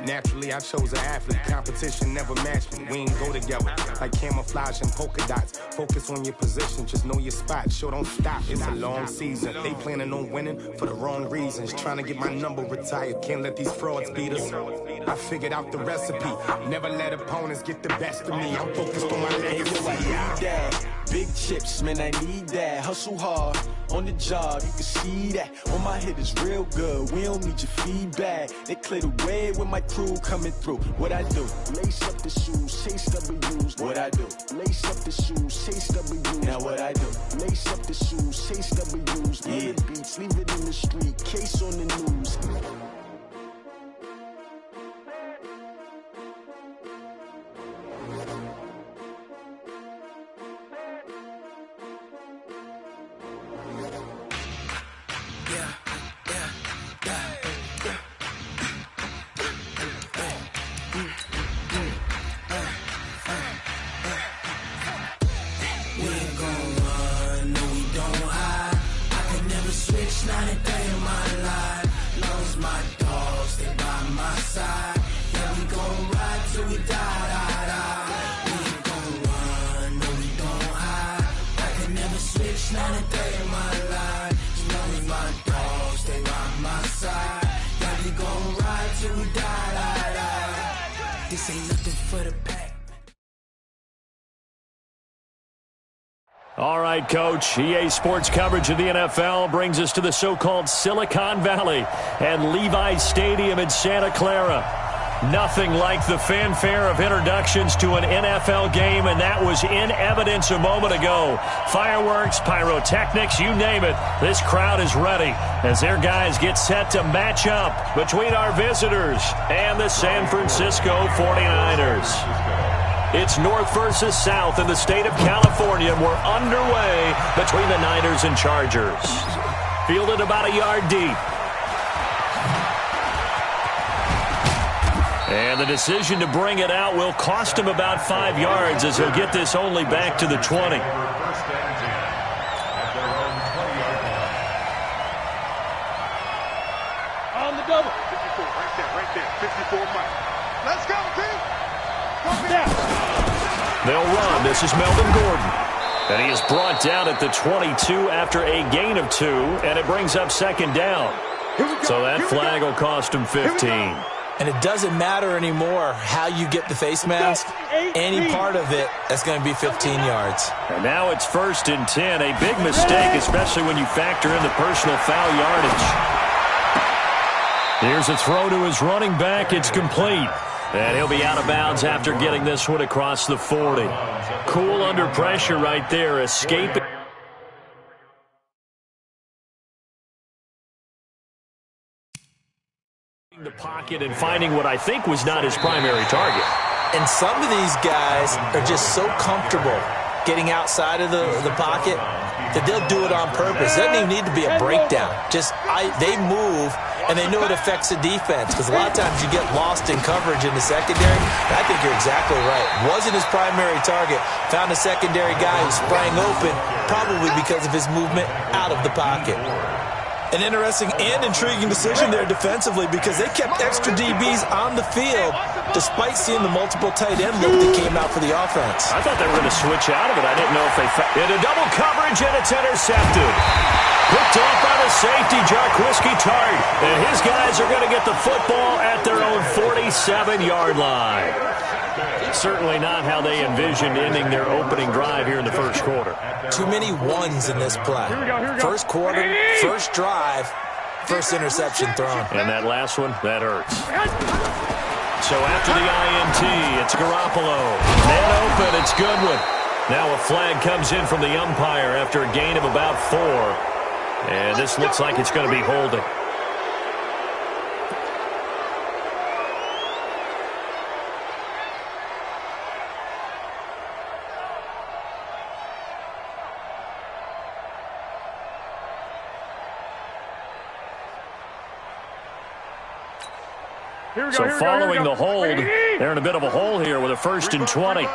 Naturally, I chose an athlete. Competition never matched me. We ain't go together like camouflage and polka dots. Focus on your position, just know your spot. Sure, don't stop. It's a long season. They planning on winning for the wrong reasons. Trying to get my number retired. Can't let these frauds beat us. I figured out the recipe. Never let opponents get the best of me. I'm focused on my legacy. Big chips, man, I need that. Hustle hard on the job, you can see that. On my head is real good, we don't need your feedback. They clear the way with my crew coming through. What I do? Lace up the shoes, chase W's. What I do? Lace up the shoes, chase W's. Now what I do? Lace up the shoes, chase W's. Yeah. The beats, leave it in the street, case on the news. Not a day in my life. Lost my dogs, they by my side. Yeah, we gon' ride till we die. We ain't gon' run, no, we don't hide. I can never switch, not a day in my life. Lost my dogs, they by my side. Yeah, we gon' ride till we die. This ain't nothing for the pack. All right, Coach. EA Sports coverage of the NFL brings us to the so-called Silicon Valley and Levi's Stadium in Santa Clara. Nothing like the fanfare of introductions to an NFL game, and that was in evidence a moment ago. Fireworks, pyrotechnics, you name it. This crowd is ready as their guys get set to match up between our visitors and the San Francisco 49ers. It's North versus South in the state of California. We're underway between the Niners and Chargers. Fielded about a yard deep. And the decision to bring it out will cost him about 5 yards as he'll get this only back to the 20. On the double. 54, right there. 54 Mike. Let's go, team. They'll run. This is Melvin Gordon. And he is brought down at the 22 after a gain of 2, and it brings up second down. So that flag will cost him 15. And it doesn't matter anymore how you get the face mask. Any part of it, that's going to be 15 yards. And now it's 1st and 10. A big mistake, especially when you factor in the personal foul yardage. Here's a throw to his running back. It's complete. And he'll be out of bounds after getting this one across the 40. Cool under pressure right there, escaping the pocket and finding what I think was not his primary target. And some of these guys are just so comfortable getting outside of the pocket that they'll do it on purpose. It doesn't even need to be a breakdown. They move, and they know it affects the defense because a lot of times you get lost in coverage in the secondary. I think you're exactly right. Wasn't his primary target. Found a secondary guy who sprang open, probably because of his movement out of the pocket. An interesting and intriguing decision there defensively because they kept extra DBs on the field despite seeing the multiple tight end look that came out for the offense. I thought they were going to switch out of it. I didn't know if they into double coverage, and it's intercepted. Picked off by the safety, Jarquiski Tart. And his guys are going to get the football at their own 47-yard line. Certainly not how they envisioned ending their opening drive here in the first quarter. Too many ones in this play. First quarter, first drive, first interception thrown. And that last one, that hurts. So after the INT, it's Garoppolo. Man open, it's Goodwin. Now a flag comes in from the umpire after a gain of about 4. And this looks like it's going to be holding. So following the hold, they're in a bit of a hole here with a 1st and 20.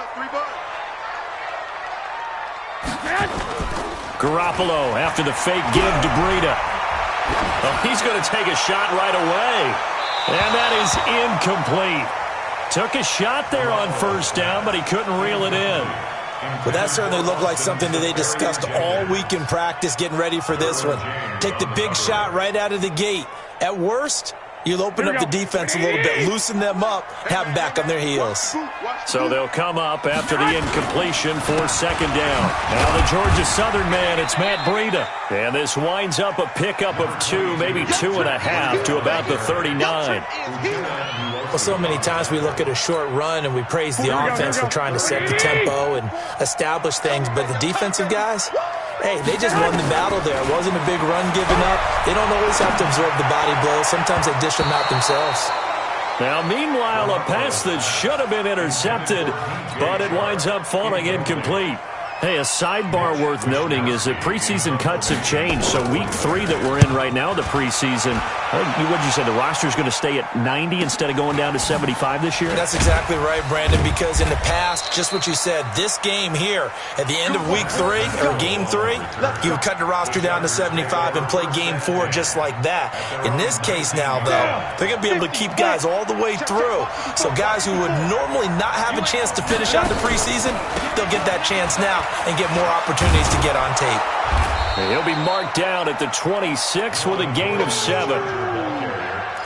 Garoppolo after the fake give to Breida. Oh, he's going to take a shot right away. And that is incomplete. Took a shot there on first down, but he couldn't reel it in. Well, that certainly looked like something that they discussed all week in practice, getting ready for this one. Take the big shot right out of the gate. At worst, you'll open up the defense a little bit, loosen them up, have them back on their heels. So they'll come up after the incompletion for second down. Now the Georgia Southern man, it's Matt Breida. And this winds up a pickup of 2, maybe 2.5 to about the 39. Well, so many times we look at a short run and we praise the offense for trying to set the tempo and establish things, but the defensive guys, hey, they just won the battle there. It wasn't a big run given up. They don't always have to absorb the body blows. Sometimes they dish them out themselves. Now, meanwhile, a pass that should have been intercepted, but it winds up falling incomplete. Hey, a sidebar worth noting is that preseason cuts have changed. So week 3 that we're in right now, the preseason, what did you say, the roster's going to stay at 90 instead of going down to 75 this year? That's exactly right, Brandon, because in the past, just what you said, this game here, at the end of week 3, or game 3, you would cut the roster down to 75 and play game 4 just like that. In this case now, though, they're going to be able to keep guys all the way through. So guys who would normally not have a chance to finish out the preseason, they'll get that chance now and get more opportunities to get on tape. He'll be marked down at the 26 with a gain of 7.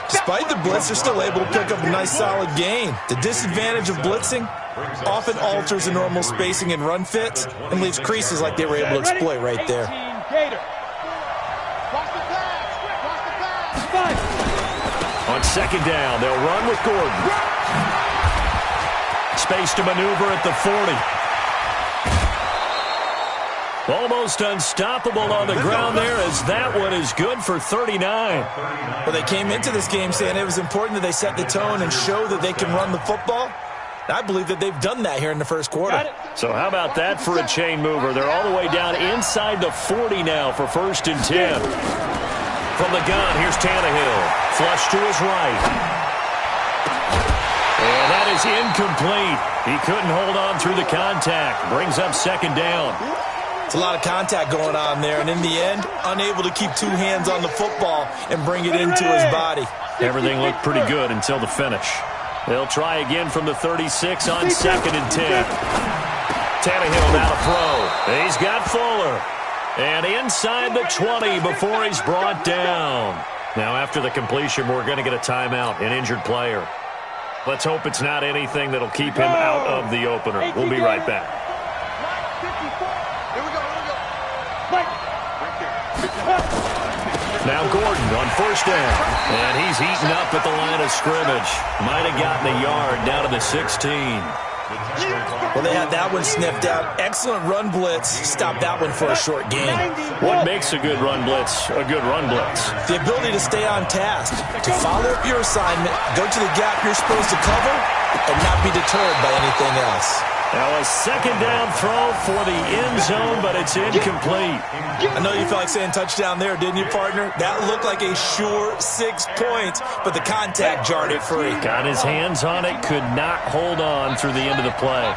Despite the blitz, they're still able to pick up a nice solid gain. The disadvantage of blitzing often alters the normal spacing and run fits and leaves creases like they were able to exploit right there. On second down, they'll run with Gordon. Space to maneuver at the 40. Almost unstoppable on the ground there as that one is good for 39. Well, they came into this game saying it was important that they set the tone and show that they can run the football. I believe that they've done that here in the first quarter. So how about that for a chain mover? They're all the way down inside the 40 now for 1st and 10. From the gun, here's Tannehill. Flush to his right. And that is incomplete. He couldn't hold on through the contact. Brings up second down. It's a lot of contact going on there, and in the end, unable to keep 2 hands on the football and bring it into his body. Everything looked pretty good until the finish. They'll try again from the 36 on 2nd and 10. Tannehill now to throw. He's got Fuller. And inside the 20 before he's brought down. Now after the completion, we're going to get a timeout, an injured player. Let's hope it's not anything that'll keep him out of the opener. We'll be right back. Now Gordon on 1st down. And he's eaten up at the line of scrimmage. Might have gotten a yard down to the 16. Well, they had that one sniffed out. Excellent run blitz. Stop that one for a short gain. What makes a good run blitz a good run blitz? The ability to stay on task, to follow up your assignment, go to the gap you're supposed to cover, and not be deterred by anything else. Now a second down throw for the end zone, but it's incomplete. I know you felt like saying touchdown there, didn't you, partner? That looked like a sure 6 points, but the contact jarred it free. Got his hands on it, could not hold on through the end of the play.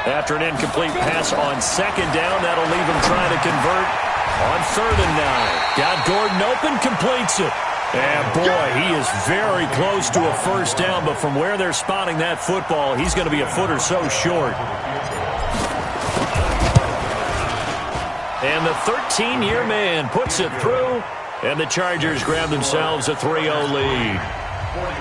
After an incomplete pass on second down, that'll leave him trying to convert on 3rd and 9. Got Gordon open, completes it. And boy, he is very close to a first down, but from where they're spotting that football, he's going to be a foot or so short. And the 13-year man puts it through, and the Chargers grab themselves a 3-0 lead.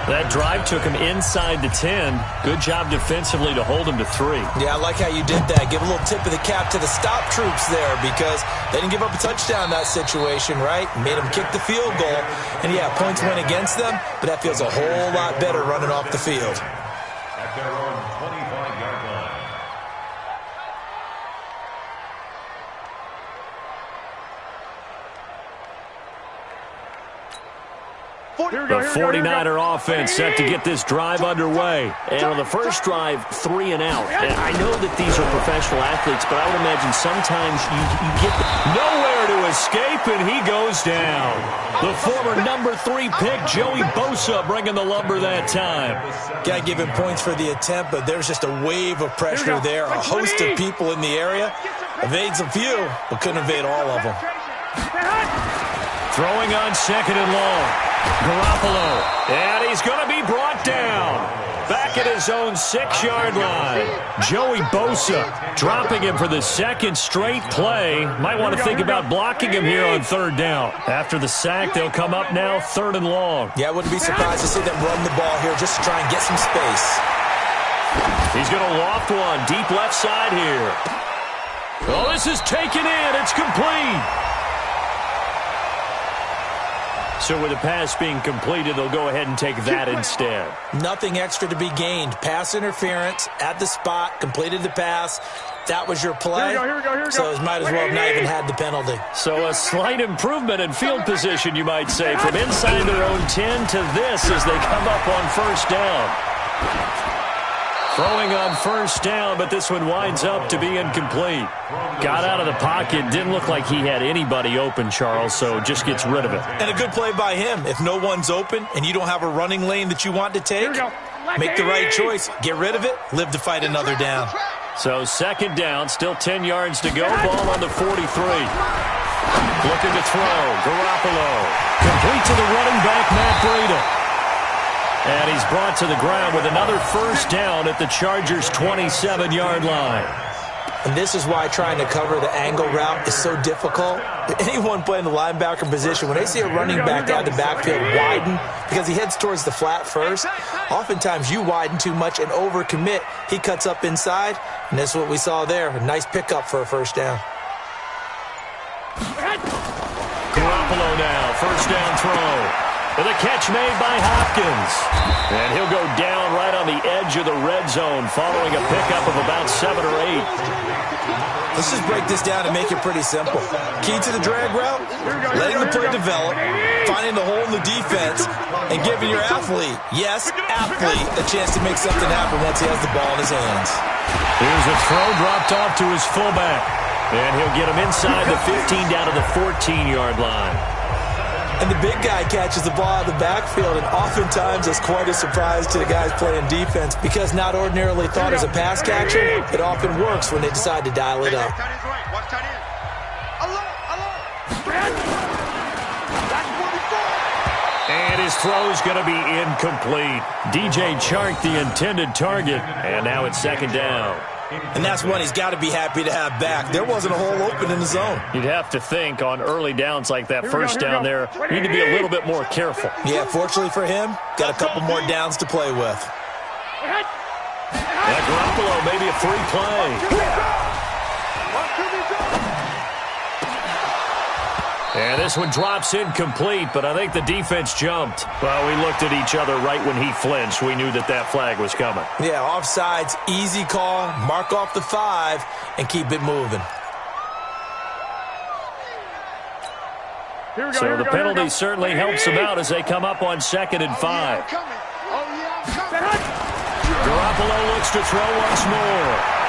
That drive took him inside the 10. Good job defensively to hold him to 3. Yeah, I like how you did that. Give a little tip of the cap to the stop troops there because they didn't give up a touchdown in that situation, right? Made them kick the field goal. And, yeah, points went against them, but that feels a whole lot better running off the field. At their own 25-yard line. The 49er offense set to get this drive underway. And on the first drive, 3 and out. And I know that these are professional athletes, but I would imagine sometimes you get nowhere to escape, and he goes down. The former number 3 pick, Joey Bosa, bringing the lumber that time. Got to give him points for the attempt, but there's just a wave of pressure there. A host of people in the area. Evades a few, but couldn't evade all of them. Throwing on 2nd and long. Garoppolo, and he's going to be brought down. Back at his own 6-yard line. Joey Bosa dropping him for the second straight play. Might want to think about blocking him here on 3rd down. After the sack, they'll come up now 3rd and long. Yeah, I wouldn't be surprised to see them run the ball here just to try and get some space. He's going to loft one deep left side here. Oh, this is taken in. It's complete. So with the pass being completed, they'll go ahead and take that instead. Nothing extra to be gained. Pass interference at the spot, completed the pass. That was your play. Here we go. So it might as well have not even had the penalty. So a slight improvement in field position, you might say, from inside their own 10 to this as they come up on 1st down. Throwing on 1st down, but this one winds up to be incomplete. Got out of the pocket. Didn't look like he had anybody open, Charles, so just gets rid of it. And a good play by him. If no one's open and you don't have a running lane that you want to take, make the right choice. Get rid of it. Live to fight another down. So 2nd down, still 10 yards to go. Ball on the 43. Looking to throw. Garoppolo. Complete to the running back, Matt Breida. And he's brought to the ground with another 1st down at the Chargers' 27-yard line. And this is why trying to cover the angle route is so difficult. Anyone playing the linebacker position, when they see a running back out of the backfield widen, because he heads towards the flat first, oftentimes you widen too much and overcommit. He cuts up inside, and that's what we saw there. A nice pickup for a 1st down. Garoppolo now, 1st down throw. With a catch made by Hopkins. And he'll go down right on the edge of the red zone following a pickup of about 7 or 8. Let's just break this down and make it pretty simple. Key to the drag route, letting the play develop, finding the hole in the defense, and giving your athlete, yes, athlete, a chance to make something happen once he has the ball in his hands. Here's a throw dropped off to his fullback. And he'll get him inside the 15 down to the 14-yard line. And the big guy catches the ball out of the backfield, and oftentimes it's quite a surprise to the guys playing defense because not ordinarily thought as a pass catcher, it often works when they decide to dial it up. And his throw's going to be incomplete. DJ Chark, the intended target, and now it's 2nd down. And that's one he's got to be happy to have back. There wasn't a hole open in the zone. You'd have to think on early downs like that, 1st down there, you need to be a little bit more careful. Yeah, fortunately for him, got a couple more downs to play with. And Garoppolo, maybe a free play. And this one drops incomplete, but I think the defense jumped. Well, we looked at each other right when he flinched. We knew that that flag was coming. Yeah, offsides, easy call, mark off the 5, and keep it moving. So the penalty certainly helps them out as they come up on 2nd and 5. Garoppolo looks to throw once more.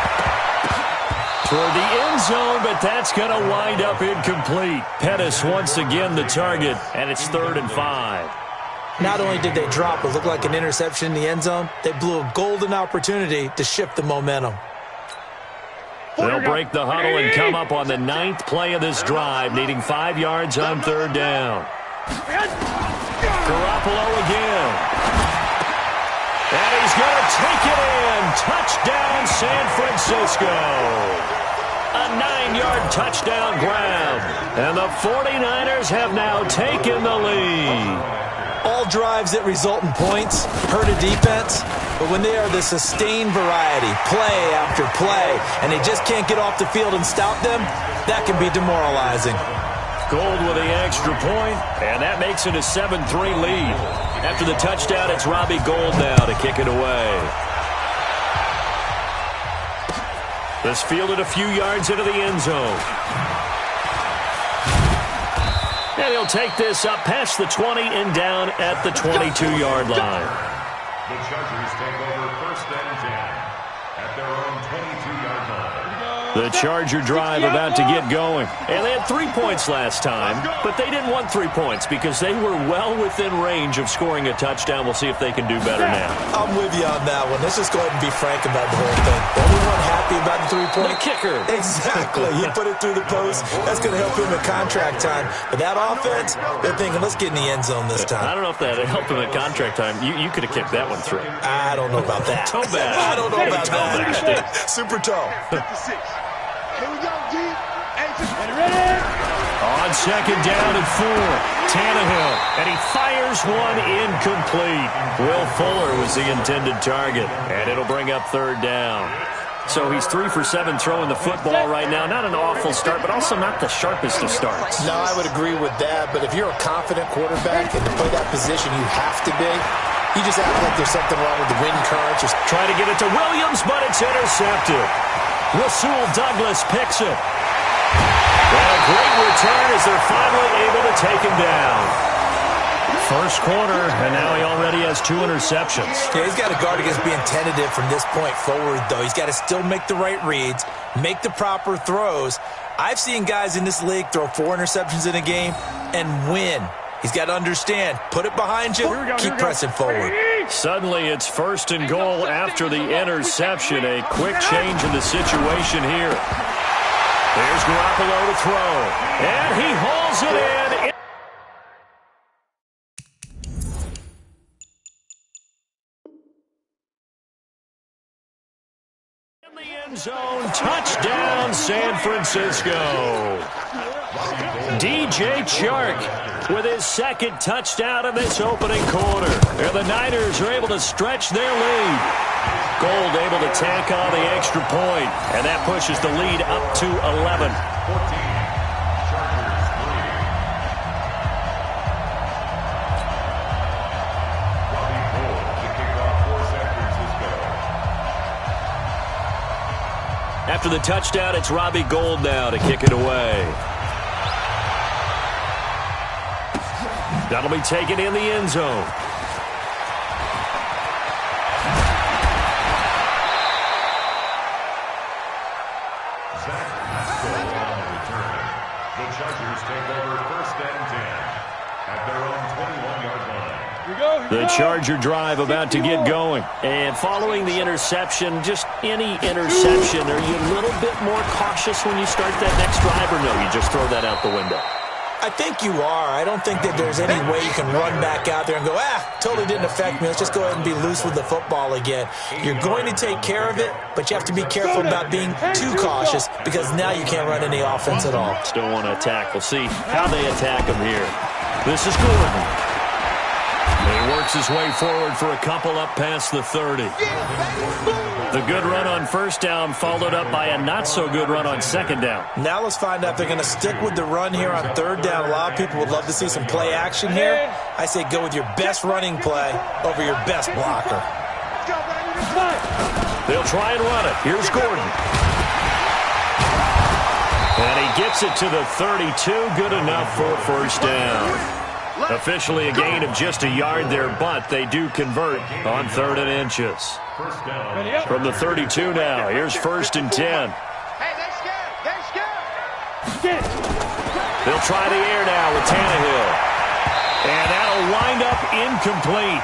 Toward the end zone, but that's going to wind up incomplete. Pettis once again the target, and it's 3rd and 5. Not only did they drop what looked like an interception in the end zone, they blew a golden opportunity to shift the momentum. They'll break the huddle and come up on the 9th play of this drive, needing 5 yards on 3rd down. Garoppolo again. And he's going to take it in. Touchdown, San Francisco. A 9-yard touchdown grab. And the 49ers have now taken the lead. All drives that result in points hurt a defense, but when they are the sustained variety, play after play, and they just can't get off the field and stop them, that can be demoralizing. Gold with the extra point, and that makes it a 7-3 lead. After the touchdown, it's Robbie Gould now to kick it away. This fielded a few yards into the end zone. And he'll take this up past the 20 and down at the 22-yard line. The Chargers take over 1st and 10 at their own 22-yard line. The Charger drive about to get going. And they had 3 points last time, but they didn't want 3 points because they were well within range of scoring a touchdown. We'll see if they can do better now. I'm with you on that one. Let's just go ahead and be frank about the whole thing. Everyone happy about the 3-point? The kicker. Exactly. He put it through the post. That's going to help him in contract time. But that offense, they're thinking, let's get in the end zone this time. I don't know if that helped him at contract time. You could have kicked that one through. I don't know about that. Toe bash. I don't know about that. Super toe. 56. Here we go, G. On second down and 4, Tannehill, and he fires one incomplete. Will Fuller was the intended target, and it'll bring up third down. So he's 3 for 7 throwing the football right now. Not an awful start, but also not the sharpest of starts. No, I would agree with that, but if you're a confident quarterback and to play that position, you have to be. You just act like there's something wrong with the wind current. Just try to get it to Williams, but it's intercepted. Rasul Douglas picks it. And a great return as they're finally able to take him down. First quarter, and now he already has 2 interceptions. Yeah, he's got to guard against being tentative from this point forward, though. He's got to still make the right reads, make the proper throws. I've seen guys in this league throw 4 interceptions in a game and win. He's got to understand, put it behind you, keep pressing forward. Suddenly it's first and goal after the interception. A quick change in the situation here. There's Garoppolo to throw, and he hauls it in. In the end zone, touchdown San Francisco. DJ Chark with his second touchdown in this opening quarter. And the Niners are able to stretch their lead. Gold able to tack on the extra point, and that pushes the lead up to 11. 14. After the touchdown, it's Robbie Gould now to kick it away. That'll be taken in the end zone. The Chargers take over 1st and 10 at their own 21-yard line. The Charger drive about to get going. And following the interception, just any interception, are you a little bit more cautious when you start that next drive, or no, you just throw that out the window? I think you are. I don't think that there's any way you can run back out there and go, totally didn't affect me. Let's just go ahead and be loose with the football again. You're going to take care of it, but you have to be careful about being too cautious because now you can't run any offense at all. Still want to attack. We'll see how they attack him here. This is Gordon. He works his way forward for a couple up past the 30. The good run on first down followed up by a not-so-good run on second down. Now let's find out if they're going to stick with the run here on third down. A lot of people would love to see some play action here. I say go with your best running play over your best blocker. They'll try and run it. Here's Gordon. And he gets it to the 32. Good enough for a first down. Officially a gain of just a yard there, but they do convert on 3rd and inches. From the 32 now, here's 1st and 10. They'll try the air now with Tannehill. And that'll wind up incomplete.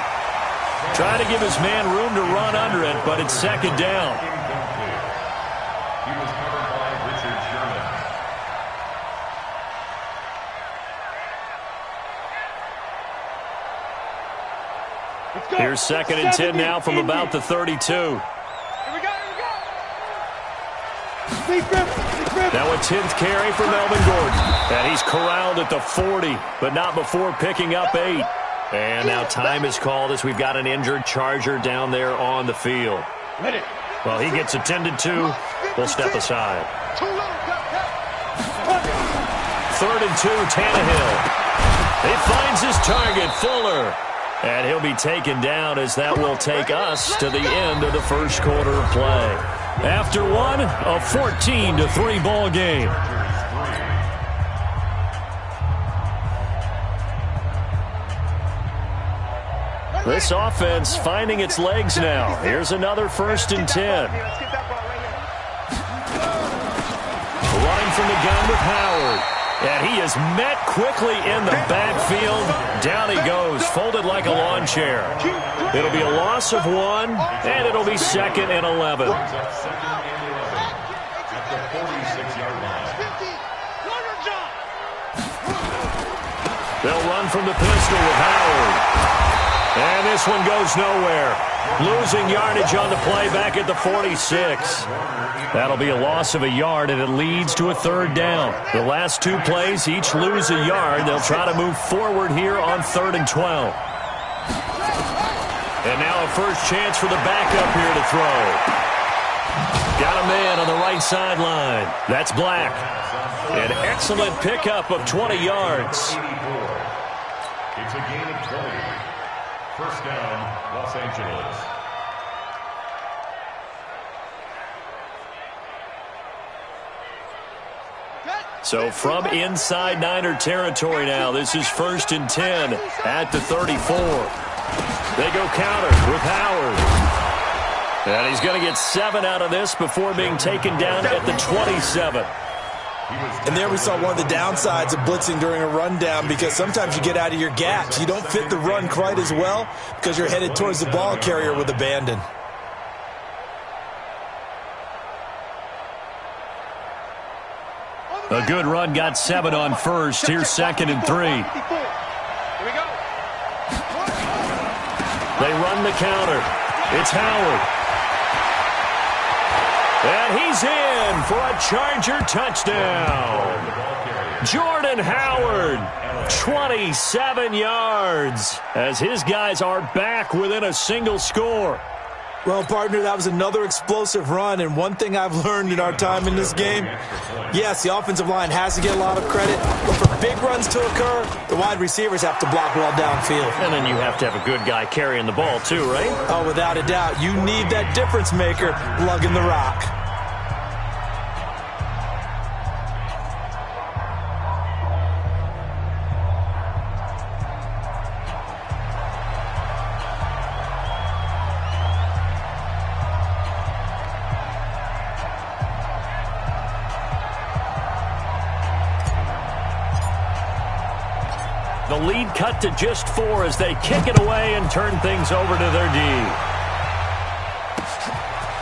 Trying to give his man room to run under it, but it's second down. He was covered by Richard Sherman. Here's 2nd and 10 now from about the 32. Now a 10th carry for Melvin Gordon. And he's corralled at the 40, but not before picking up 8. And now time is called as we've got an injured Charger down there on the field. Well, he gets attended to. We'll step aside. 3rd and 2, Tannehill. He finds his target, Fuller. And he'll be taken down as that will take us to the end of the first quarter of play. After one, a 14-3 ball game. This offense finding its legs now. Here's another 1st and 10. from the gun with Howard. And he is met quickly in the backfield. Down he goes, folded like a lawn chair. It'll be a loss of 1, and it'll be 2nd and 11. At the 46-yard line. They'll run from the pistol with Howard. And this one goes nowhere. Losing yardage on the play back at the 46. That'll be a loss of a yard, and it leads to a 3rd down. The last 2 plays each lose a yard. They'll try to move forward here on 3rd and 12. And now a first chance for the backup here to throw. Got a man on the right sideline. That's Black. An excellent pickup of 20 yards. It's a gain of 20. First down, Los Angeles. So from inside Niner territory now, this is 1st and 10 at the 34. They go counter with Howard. And he's going to get 7 out of this before being taken down at the 27. And there we saw one of the downsides of blitzing during a rundown, because sometimes you get out of your gaps. You don't fit the run quite as well because you're headed towards the ball carrier with abandon. A good run got 7 on first. Here's 2nd and 3. Here we go. They run the counter. It's Howard. And he's in for a Charger touchdown. Jordan Howard, 27 yards, as his guys are back within a single score. Well, partner, that was another explosive run, and one thing I've learned in our time in this game, yes, the offensive line has to get a lot of credit, but for big runs to occur, the wide receivers have to block well downfield. And then you have to have a good guy carrying the ball too, right? Oh, without a doubt. You need that difference maker lugging the rock. The lead cut to just 4 as they kick it away and turn things over to their D.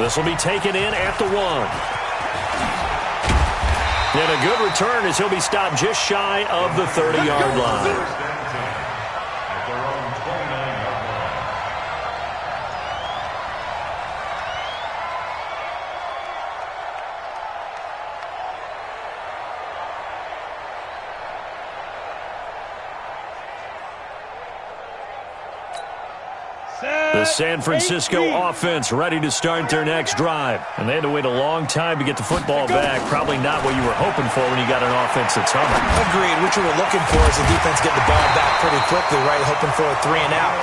This will be taken in at the 1. And a good return as he'll be stopped just shy of the 30-yard line. At their own 29-yard line. The San Francisco offense ready to start their next drive. And they had to wait a long time to get the football back. Probably not what you were hoping for when you got an offense that's humming. Agreed. What you were looking for is the defense getting the ball back pretty quickly, right? Hoping for a 3 and out.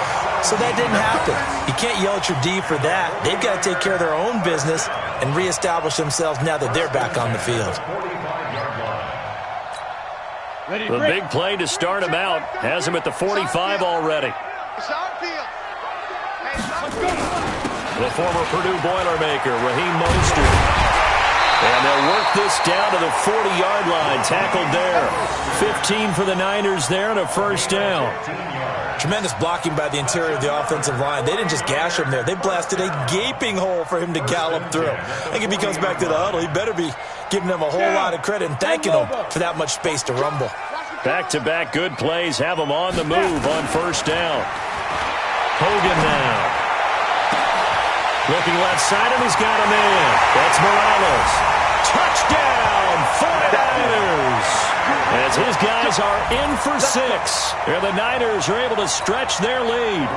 So that didn't happen. You can't yell at your D for that. They've got to take care of their own business and reestablish themselves now that they're back on the field. The big play to start him out has him at the 45 already. It's our field. The former Purdue Boilermaker, Raheem Mostert. And they'll work this down to the 40-yard line. Tackled there. 15 for the Niners there and a first down. Tremendous blocking by the interior of the offensive line. They didn't just gash him there. They blasted a gaping hole for him to gallop through. I think if he comes back to the huddle, he better be giving them a whole lot of credit and thanking them for that much space to rumble. Back-to-back good plays have them on the move on first down. Hogan now. Looking left side, and he's got a man. That's Morales. Touchdown, 49ers. As his guys are in for 6. And the Niners are able to stretch their lead.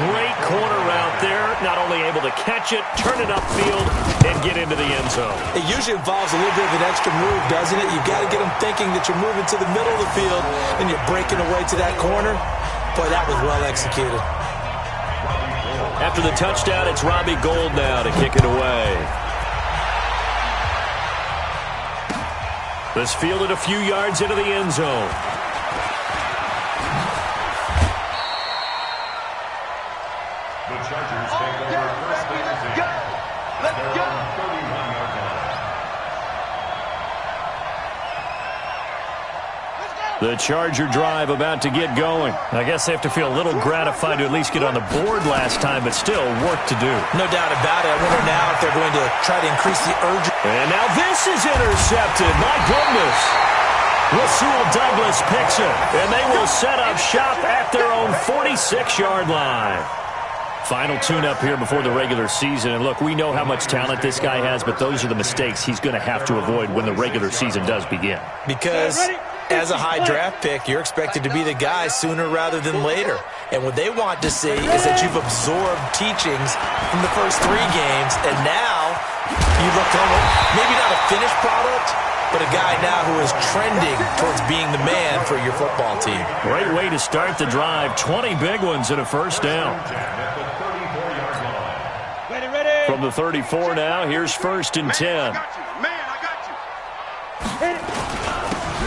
Great corner route there. Not only able to catch it, turn it upfield, and get into the end zone. It usually involves a little bit of an extra move, doesn't it? You've got to get them thinking that you're moving to the middle of the field, and you're breaking away to that corner. Boy, that was well executed. After the touchdown, it's Robbie Gould now to kick it away. This fielded a few yards into the end zone. The Chargers take over first and 10. They're on 31-yard line. The Charger drive about to get going. I guess they have to feel a little gratified to at least get on the board last time, but still work to do. No doubt about it. I wonder now if they're going to try to increase the urgency. And now this is intercepted. My goodness. Rasul Douglas picks it, and they will set up shop at their own 46-yard line. Final tune-up here before the regular season. And look, we know how much talent this guy has, but those are the mistakes he's going to have to avoid when the regular season does begin. Because as a high draft pick, you're expected to be the guy sooner rather than later. And what they want to see is that you've absorbed teachings from the first 3 games, and now you look on maybe not a finished product, but a guy now who is trending towards being the man for your football team. Great way to start the drive. 20 big ones and a first down. From the 34 now, here's 1st and 10.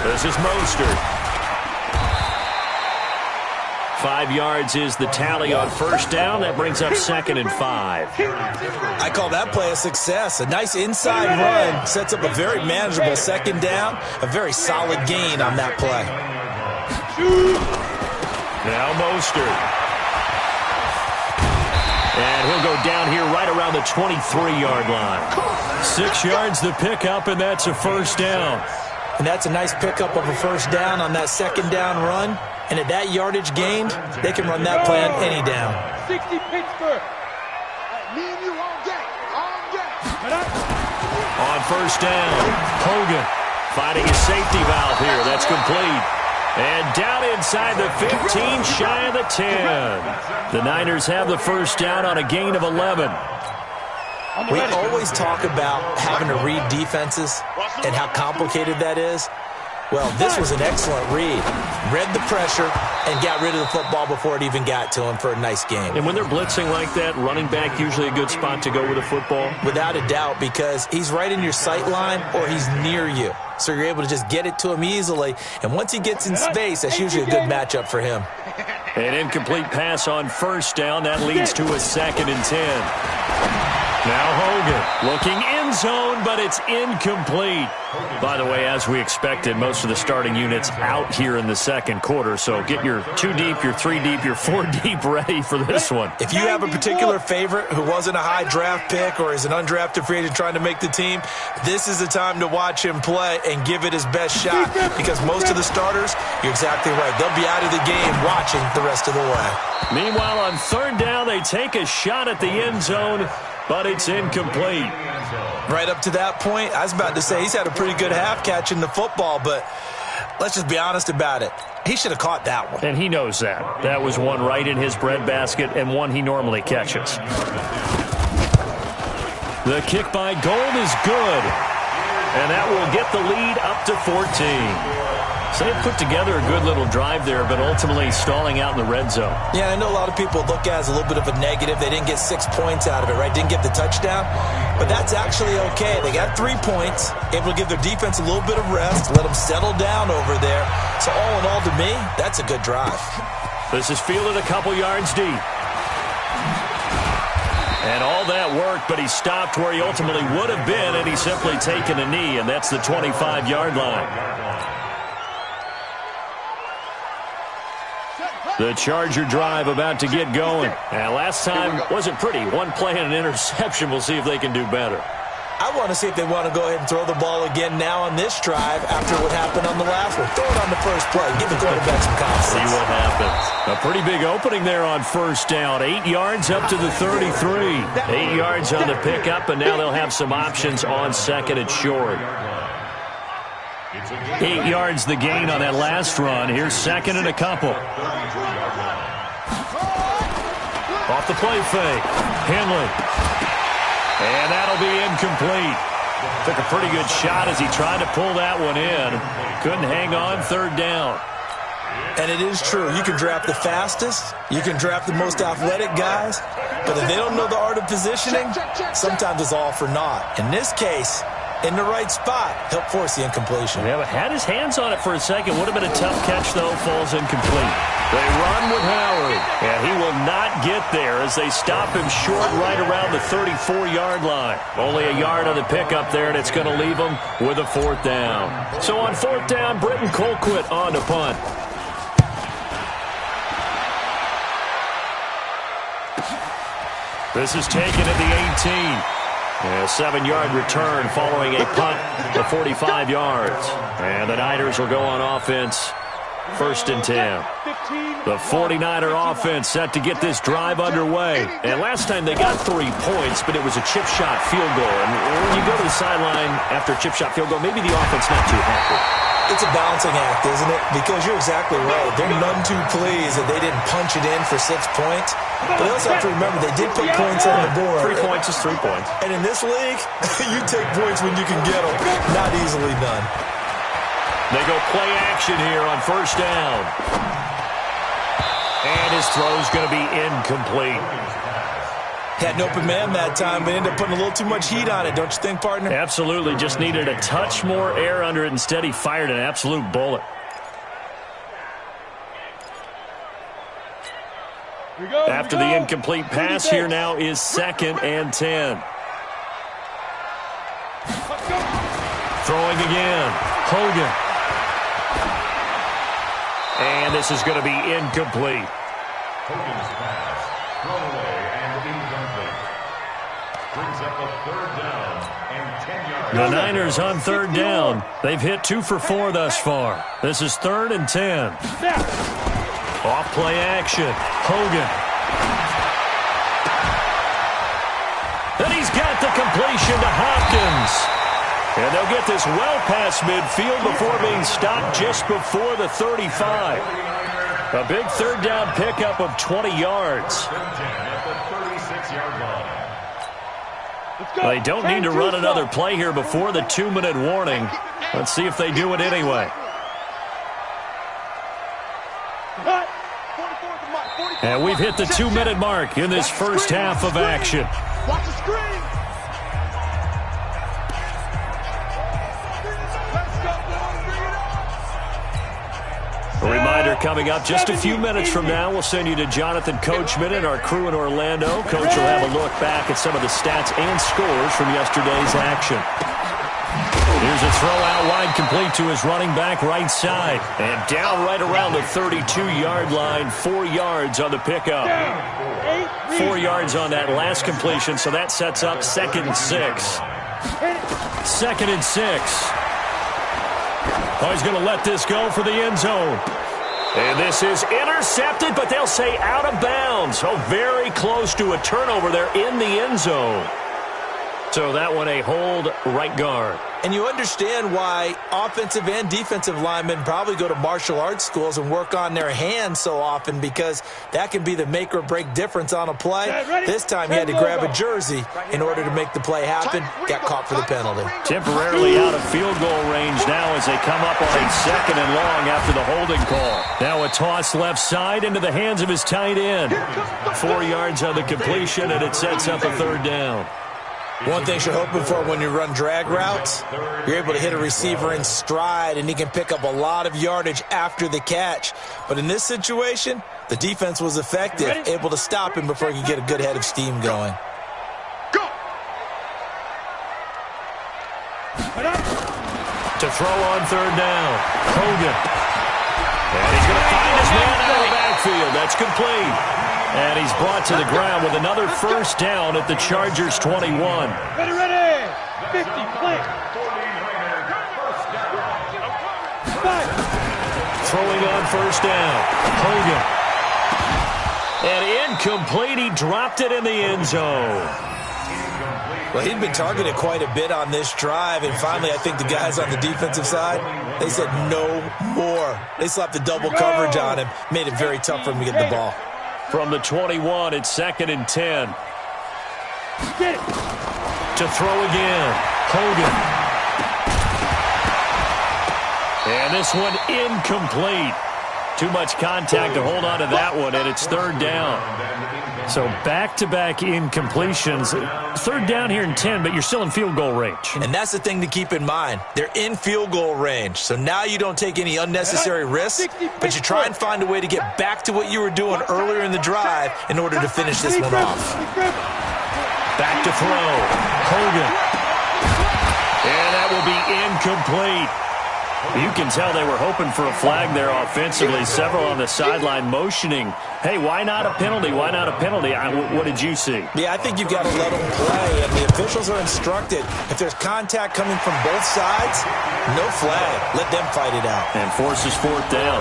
This is Mostert. 5 yards is the tally on first down. That brings up 2nd and 5. I call that play a success. A nice inside run sets up a very manageable 2nd down. A very solid gain on that play. Now Mostert. And he'll go down here right around the 23-yard line. 6 yards the pickup, and that's a first down. And that's a nice pickup of a first down on that 2nd down run. And at that yardage gained, they can run that play on any down. 60 Pittsburgh. Me and you all day. On first down, Hogan finding his safety valve here. That's complete. And down inside the 15, shy of the 10. The Niners have the first down on a gain of 11. We always talk about having to read defenses and how complicated that is. Well, this was an excellent read. Read the pressure and got rid of the football before it even got to him for a nice game. And when they're blitzing like that, running back usually a good spot to go with a football? Without a doubt, because he's right in your sight line or he's near you. So you're able to just get it to him easily. And once he gets in space, that's usually a good matchup for him. An incomplete pass on first down. That leads to a 2nd and 10. Now Hogan looking end zone, but it's incomplete. By the way, as we expected, most of the starting units out here in the second quarter. So get your 2 deep, your 3 deep, your 4 deep ready for this one. If you have a particular favorite who wasn't a high draft pick or is an undrafted free agent trying to make the team, this is the time to watch him play and give it his best shot. Because most of the starters, you're exactly right, they'll be out of the game watching the rest of the way. Meanwhile, on 3rd down, they take a shot at the end zone, but it's incomplete. Right up to that point, I was about to say he's had a pretty good half catching the football, but let's just be honest about it. He should have caught that one. And he knows that. That was one right in his breadbasket and one he normally catches. The kick by Gold is good. And that will get the lead up to 14. So they put together a good little drive there, but ultimately stalling out in the red zone. Yeah, I know a lot of people look at it as a little bit of a negative. They didn't get 6 points out of it, right? Didn't get the touchdown. But that's actually okay. They got 3 points, able to give their defense a little bit of rest, let them settle down over there. So all in all, to me, that's a good drive. This is fielded a couple yards deep. And all that worked, but he stopped where he ultimately would have been, and he's simply taken a knee, and that's the 25-yard line. The Charger drive about to get going. And last time wasn't pretty. One play and an interception. We'll see if they can do better. I want to see if they want to go ahead and throw the ball again now on this drive after what happened on the last one. Throw it on the first play. Give the quarterback some confidence. See what happens. A pretty big opening there on first down. 8 yards up to the 33. 8 yards on the pickup, and now they'll have some options on 2nd and short. 8 yards the gain on that last run. Here's 2nd and a couple. Off the play fake. Henley. And that'll be incomplete. Took a pretty good shot as he tried to pull that one in. Couldn't hang on 3rd down. And it is true. You can draft the fastest. You can draft the most athletic guys. But if they don't know the art of positioning, sometimes it's all for naught. In this case, in the right spot, he'll force the incompletion. Yeah, but had his hands on it for a second. Would have been a tough catch, though. Falls incomplete. They run with Howard, and he will not get there as they stop him short right around the 34-yard line. Only a yard on the pickup there, and it's going to leave him with a 4th down. So on 4th down, Britton Colquitt on to punt. This is taken at the 18. A 7-yard return following a punt of 45 yards. And the Niners will go on offense. 1st and 10. The 49er offense set to get this drive underway. And last time they got 3 points, but it was a chip shot field goal. And when you go to the sideline after a chip shot field goal, maybe the offense not too happy. It's a balancing act, isn't it? Because you're exactly right. They're none too pleased that they didn't punch it in for 6 points. But they also have to remember they did put points on the board. 3 points is 3 points. And in this league, you take points when you can get them. Not easily done. They go play action here on 1st down. And his throw's going to be incomplete. Had an open man that time, but ended up putting a little too much heat on it, don't you think, partner? Absolutely. Just needed a touch more air under it. Instead, he fired an absolute bullet. After the incomplete pass, here now is 2nd and 10. Throwing again. Hogan. And this is going to be incomplete. Hogan's pass, thrown away and incomplete. Brings up a 3rd down and 10 yards. The Niners on 3rd down. They've hit 2 for 4 thus far. This is 3rd and 10. Off play action. Hogan. Then he's got the completion to Hopkins. And they'll get this well past midfield before being stopped just before the 35. A big 3rd down pickup of 20 yards. They don't need to run another play here before the 2-minute warning. Let's see if they do it anyway. And we've hit the 2-minute mark in this first half of action. Watch the screen. A reminder coming up just a few minutes from now. We'll send you to Jonathan Coachman and our crew in Orlando. Coach will have a look back at some of the stats and scores from yesterday's action. Here's a throw out wide, complete to his running back right side. And down right around the 32-yard line, 4 yards on the pickup. 4 yards on that last completion, so that sets up 2nd and 6. 2nd and 6. Oh, he's going to let this go for the end zone. And this is intercepted, but they'll say out of bounds. Oh, very close to a turnover there in the end zone. So that one a hold right guard. And you understand why offensive and defensive linemen probably go to martial arts schools and work on their hands so often, because that can be the make or break difference on a play. This time he had to grab a jersey in order to make the play happen. Got caught for the penalty. Temporarily out of field goal range now as they come up on a 2nd and long after the holding call. Now a toss left side into the hands of his tight end. 4 yards on the completion, and it sets up a 3rd down. One thing you're hoping for when you run drag routes, you're able to hit a receiver in stride, and he can pick up a lot of yardage after the catch. But in this situation, the defense was effective, able to stop him before he could get a good head of steam going. Go! To throw on 3rd down, Hogan. And he's going to find his man out of the backfield. That's complete. And he's brought to the ground with another 1st down at the Chargers' 21. Ready, 50, play. Throwing on 1st down, Hogan. And incomplete, he dropped it in the end zone. Well, he'd been targeted quite a bit on this drive, and finally I think the guys on the defensive side, they said no more. They slapped the double coverage on him, made it very tough for him to get the ball. From the 21, it's 2nd and 10. Get it. To throw again, Hogan. And this one incomplete. Too much contact to hold on to that one, and it's 3rd down. So back-to-back incompletions. Third down here and 10, but you're still in field goal range. And that's the thing to keep in mind. They're in field goal range. So now you don't take any unnecessary risks, but you try and find a way to get back to what you were doing earlier in the drive in order to finish this one off. Back to throw. Hogan. And that will be incomplete. You can tell they were hoping for a flag there offensively. Several on the sideline motioning, hey, why not a penalty? Why not a penalty? What did you see? Yeah, I think you've got to let them play, and the officials are instructed. If there's contact coming from both sides, no flag. Let them fight it out. And forces fourth down.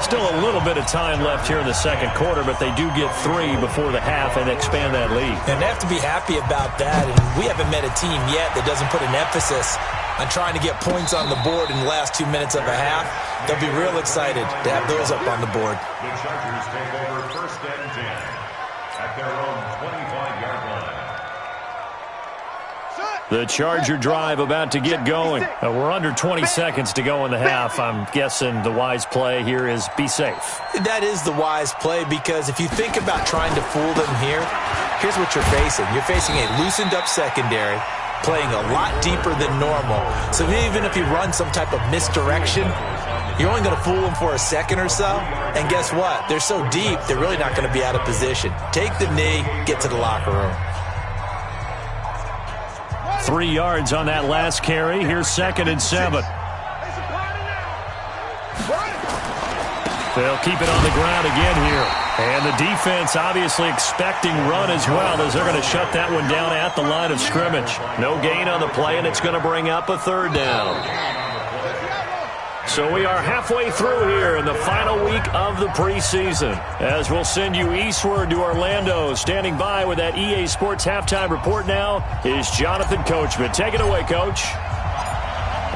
Still a little bit of time left here in the second quarter, but they do get 3 before the half and expand that lead. And they have to be happy about that, and we haven't met a team yet that doesn't put an emphasis on trying to get points on the board in the last 2 minutes of a half. They'll be real excited to have those up on the board. The Chargers take over first and 10 at their own 25-yard line. The Charger drive about to get going. We're under 20 seconds to go in the half. I'm guessing the wise play here is be safe. That is the wise play, because if you think about trying to fool them here, here's what you're facing. You're facing a loosened-up secondary, playing a lot deeper than normal. So even if you run some type of misdirection, you're only going to fool them for a second or so. And guess what? They're so deep, they're really not going to be out of position. Take the knee, get to the locker room. 3 yards on that last carry. Here's 2nd and 7. They'll keep it on the ground again here. And the defense obviously expecting run as well, as they're going to shut that one down at the line of scrimmage. No gain on the play, and it's going to bring up a 3rd down. So we are halfway through here in the final week of the preseason, as we'll send you eastward to Orlando. Standing by with that EA Sports halftime report now is Jonathan Coachman. Take it away, Coach.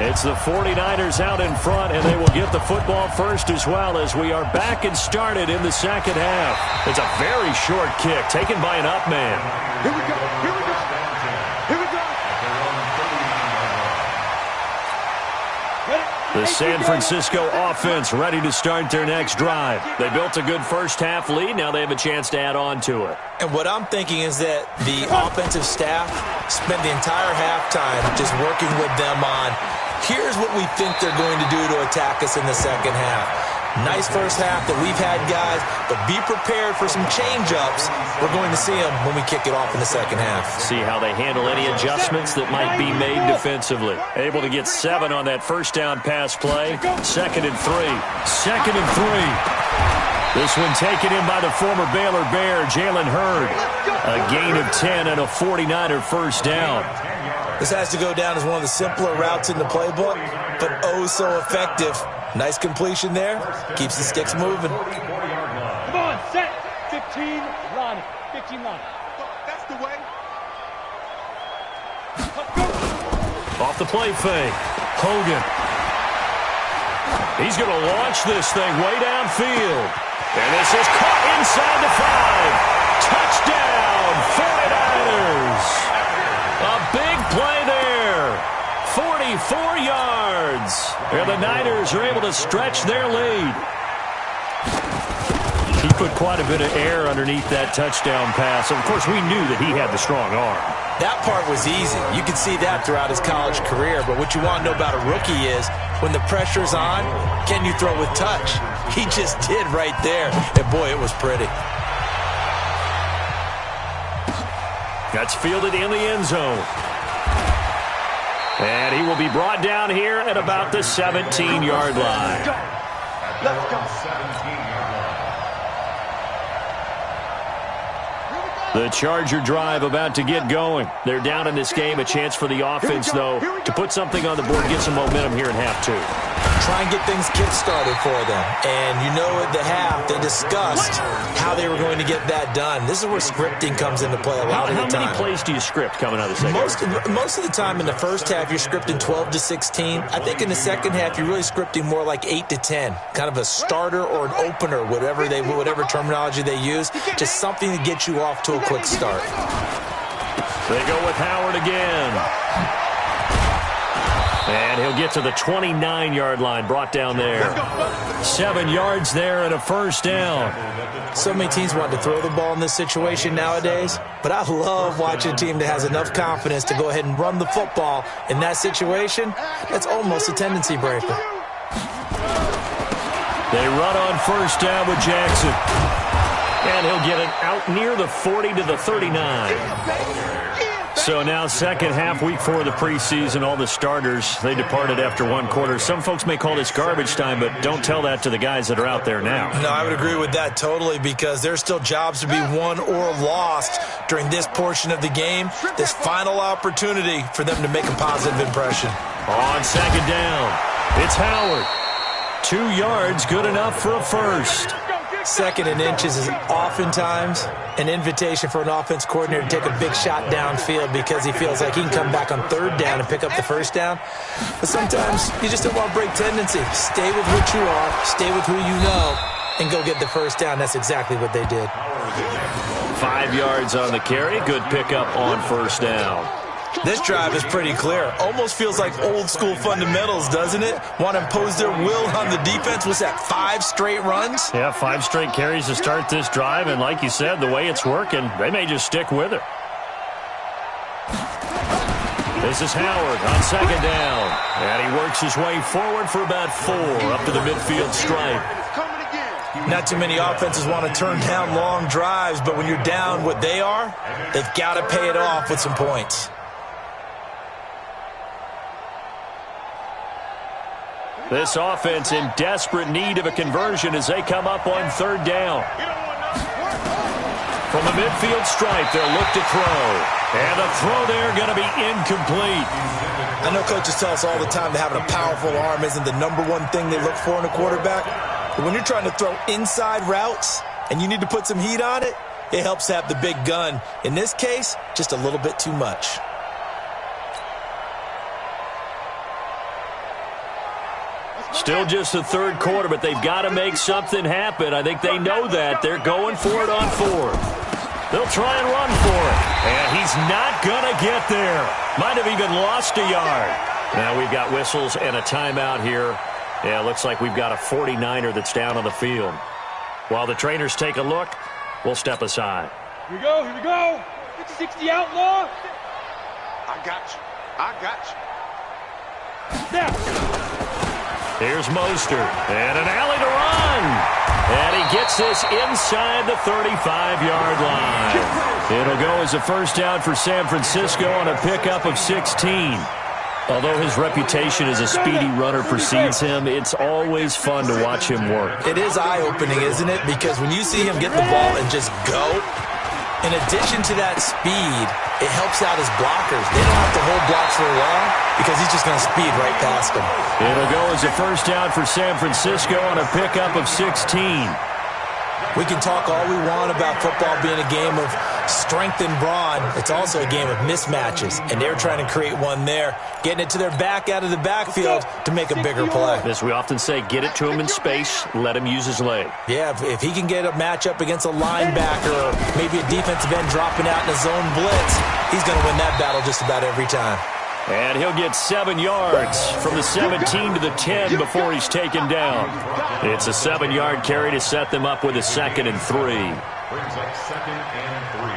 It's the 49ers out in front, and they will get the football first as well, as we are back and started in the second half. It's a very short kick taken by an up man. Here we go. Here we go. Here we go. The San Francisco offense ready to start their next drive. They built a good first half lead. Now they have a chance to add on to it. And what I'm thinking is that the offensive staff spent the entire halftime just working with them on, here's what we think they're going to do to attack us in the second half. Nice first half that we've had, guys, but be prepared for some change-ups. We're going to see them when we kick it off in the second half. See how they handle any adjustments that might be made defensively. Able to get 7 on that first down pass play. 2nd and 3. 2nd and 3. This one taken in by the former Baylor Bear, Jalen Hurd. A gain of 10 and a 49er first down. This has to go down as one of the simpler routes in the playbook, but oh so effective. Nice completion there. Keeps the sticks moving. Come on, set. 15 line. 15 line. That's the way. Off the play fake. Hogan. He's going to launch this thing way downfield. And this is caught inside the 5. Touchdown, 49ers. A big play there. 44 yards. And the Niners are able to stretch their lead. He put quite a bit of air underneath that touchdown pass. Of course, we knew that he had the strong arm. That part was easy. You could see that throughout his college career. But what you want to know about a rookie is, when the pressure's on, can you throw with touch? He just did right there. And boy, it was pretty. That's fielded in the end zone. And he will be brought down here at about the 17-yard line. Let's go. 17-yard line. The Charger drive about to get going. They're down in this game. A chance for the offense, though, to put something on the board, get some momentum here in half 2. Try and get things kick-started for them. And you know at the half, they discussed how they were going to get that done. This is where scripting comes into play a lot of the time. How many plays do you script coming out of the second? Most of the time in the first half, you're scripting 12 to 16. I think in the second half, you're really scripting more like 8 to 10. Kind of a starter or an opener, whatever terminology they use. Just something to get you off to a quick start. They go with Howard again. And he'll get to the 29-yard line, brought down there. 7 yards there and a first down. So many teams want to throw the ball in this situation nowadays, but I love watching a team that has enough confidence to go ahead and run the football in that situation. That's almost a tendency breaker. They run on first down with Jackson. And he'll get it out near the 40 to the 39. So now second half, week 4 of the preseason, all the starters, they departed after 1 quarter. Some folks may call this garbage time, but don't tell that to the guys that are out there now. No, I would agree with that totally, because there's still jobs to be won or lost during this portion of the game. This final opportunity for them to make a positive impression. On second down, it's Howard. 2 yards, good enough for a first. Second and inches is oftentimes an invitation for an offense coordinator to take a big shot downfield because he feels like he can come back on third down and pick up the first down. But sometimes you just don't want to break tendency. Stay with what you are, stay with who you know, and go get the first down. That's exactly what they did. 5 yards on the carry. Good pickup on first down. This drive is pretty clear. Almost feels like old school fundamentals, doesn't it? Want to impose their will on the defense. Was that 5 straight runs? Yeah, 5 straight carries to start this drive. And like you said, the way it's working, they may just stick with it. This is Howard on second down. And he works his way forward for about 4 up to the midfield stripe. Not too many offenses want to turn down long drives, but when you're down what they are, they've got to pay it off with some points. This offense in desperate need of a conversion as they come up on third down. From the midfield stripe, they'll look to throw. And the throw there going to be incomplete. I know coaches tell us all the time that having a powerful arm isn't the #1 thing they look for in a quarterback. But when you're trying to throw inside routes and you need to put some heat on it, it helps to have the big gun. In this case, just a little bit too much. Still just the third quarter, but they've got to make something happen. I think they know that. They're going for it on 4th. They'll try and run for it. And he's not going to get there. Might have even lost a yard. Now we've got whistles and a timeout here. Yeah, it looks like we've got a 49er that's down on the field. While the trainers take a look, we'll step aside. Here we go, here we go. 60 outlaw. I got you. I got you. Snap. Here's Mostert, and an alley to run. And he gets this inside the 35-yard line. It'll go as a first down for San Francisco on a pickup of 16. Although his reputation as a speedy runner precedes him, it's always fun to watch him work. It is eye-opening, isn't it? Because when you see him get the ball and just go, in addition to that speed, it helps out his blockers. They don't have to hold blocks for long because he's just going to speed right past them. It'll go as a first down for San Francisco on a pickup of 16. We can talk all we want about football being a game of strength and brawn. It's also a game of mismatches, and they're trying to create one there, getting it to their back out of the backfield to make a bigger play. As we often say, get it to him in space, let him use his leg. Yeah, if he can get a matchup against a linebacker or maybe a defensive end dropping out in a zone blitz, he's going to win that battle just about every time. And he'll get 7 yards from the 17 to the 10 before he's taken down. It's a 7-yard carry to set them up with a 2nd and 3. Brings up 2nd and 3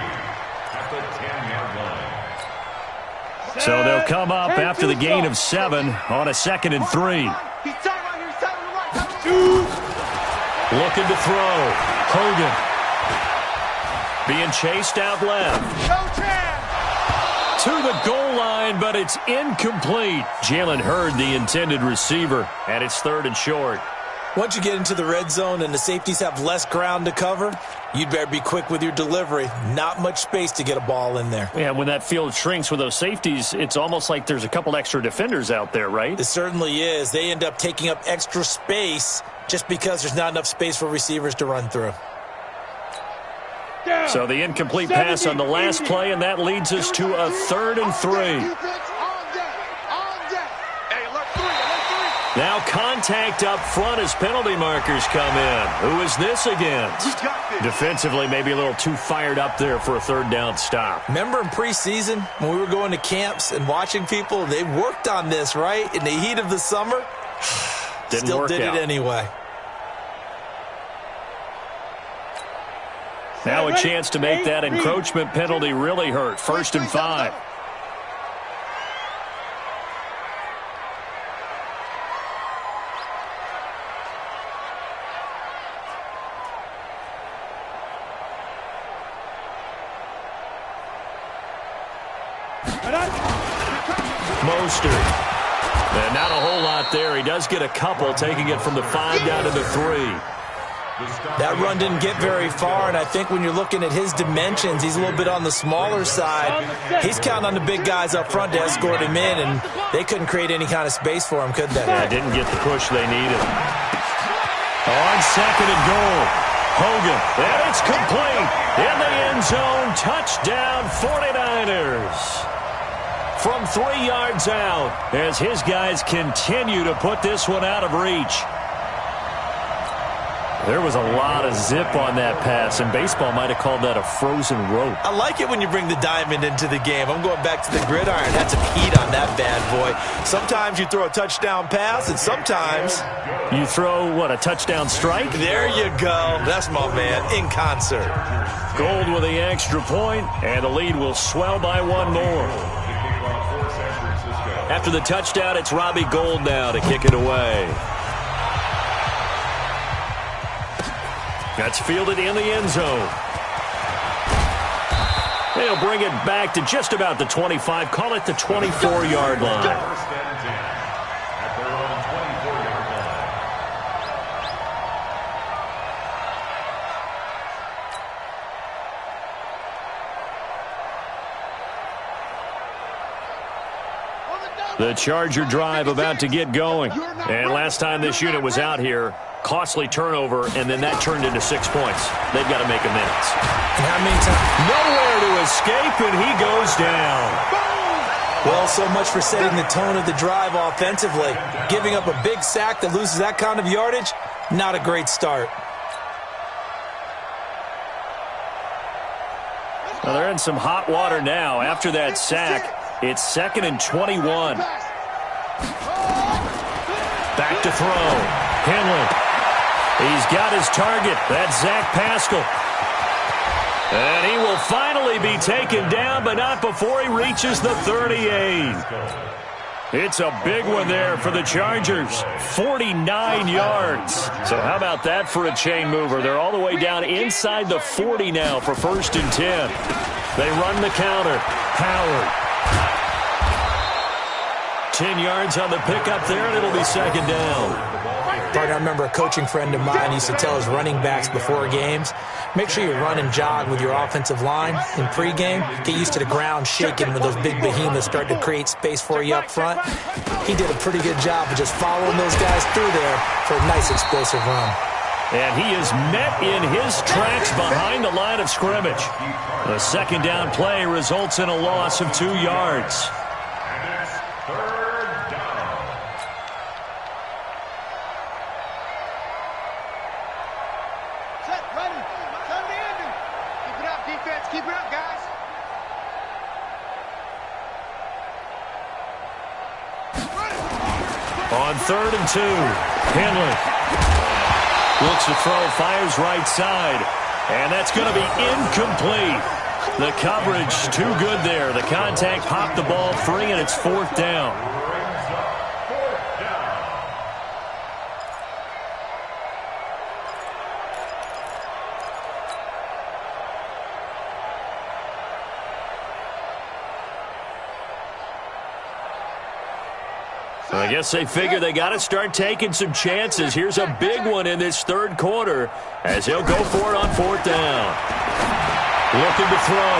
at the 10-yard line. So they'll come up after the gain of 7 on a 2nd and 3. Looking to throw. Hogan. Being chased out left. To the goal line, but it's incomplete. Jalen Hurd, the intended receiver, and it's 3rd and short. Once you get into the red zone and the safeties have less ground to cover, you'd better be quick with your delivery. Not much space to get a ball in there. Yeah, when that field shrinks with those safeties, it's almost like there's a couple extra defenders out there, right? It certainly is. They end up taking up extra space just because there's not enough space for receivers to run through. So the incomplete pass on the last play, and that leads us to a 3rd and 3. Now contact up front as penalty markers come in. Who is this against? Defensively, maybe a little too fired up there for a third down stop. Remember in preseason when we were going to camps and watching people, they worked on this, right? In the heat of the summer, still did it anyway. Now a chance to make that encroachment penalty really hurt. 1st and 5. Mostert. And not a whole lot there. He does get a couple, taking it from the 5 down to the 3. That run didn't get very far, and I think when you're looking at his dimensions, he's a little bit on the smaller side. He's counting on the big guys up front to escort him in, and they couldn't create any kind of space for him, could they? Yeah, didn't get the push they needed. On 2nd and goal, Hogan, and it's complete. In the end zone, touchdown 49ers. From 3 yards out, as his guys continue to put this one out of reach. There was a lot of zip on that pass, and baseball might have called that a frozen rope. I like it when you bring the diamond into the game. I'm going back to the gridiron. Had some heat on that bad boy. Sometimes you throw a touchdown pass, and sometimes you throw, what, a touchdown strike? There you go. That's my man, in concert. Gold with the extra point, and the lead will swell by 1 more. After the touchdown, it's Robbie Gould now to kick it away. That's fielded in the end zone. They'll bring it back to just about the 25. Call it the 24-yard line. First and 10 at their own 24-yard line. The Charger drive about to get going. And last time this unit was out here, costly turnover, and then that turned into 6 points. They've got to make amends. And how many times? Nowhere to escape, and he goes down. Well, so much for setting the tone of the drive offensively. Giving up a big sack that loses that kind of yardage, not a great start. Well, they're in some hot water now. After that sack, it's 2nd and 21. Back to throw. Henley. He's got his target. That's Zach Pascal. And he will finally be taken down, but not before he reaches the 38. It's a big one there for the Chargers. 49 yards. So how about that for a chain mover? They're all the way down inside the 40 now for 1st and 10. They run the counter. Howard. 10 yards on the pickup there, and it'll be 2nd down. Partner, I remember a coaching friend of mine used to tell his running backs before games, make sure you run and jog with your offensive line in pregame. Get used to the ground shaking when those big behemoths start to create space for you up front. He did a pretty good job of just following those guys through there for a nice explosive run. And he is met in his tracks behind the line of scrimmage. The 2nd down play results in a loss of 2 yards. And it's 3rd down. Set, ready. Turn the ending. Keep it up, defense. Keep it up, guys. On 3rd and 2, Henley looks to throw, fires right side, and that's going to be incomplete. The coverage too good there. The contact popped the ball free, and it's 4th down. I guess they figure they got to start taking some chances. Here's a big one in this 3rd quarter as he'll go for it on 4th down. Looking to throw.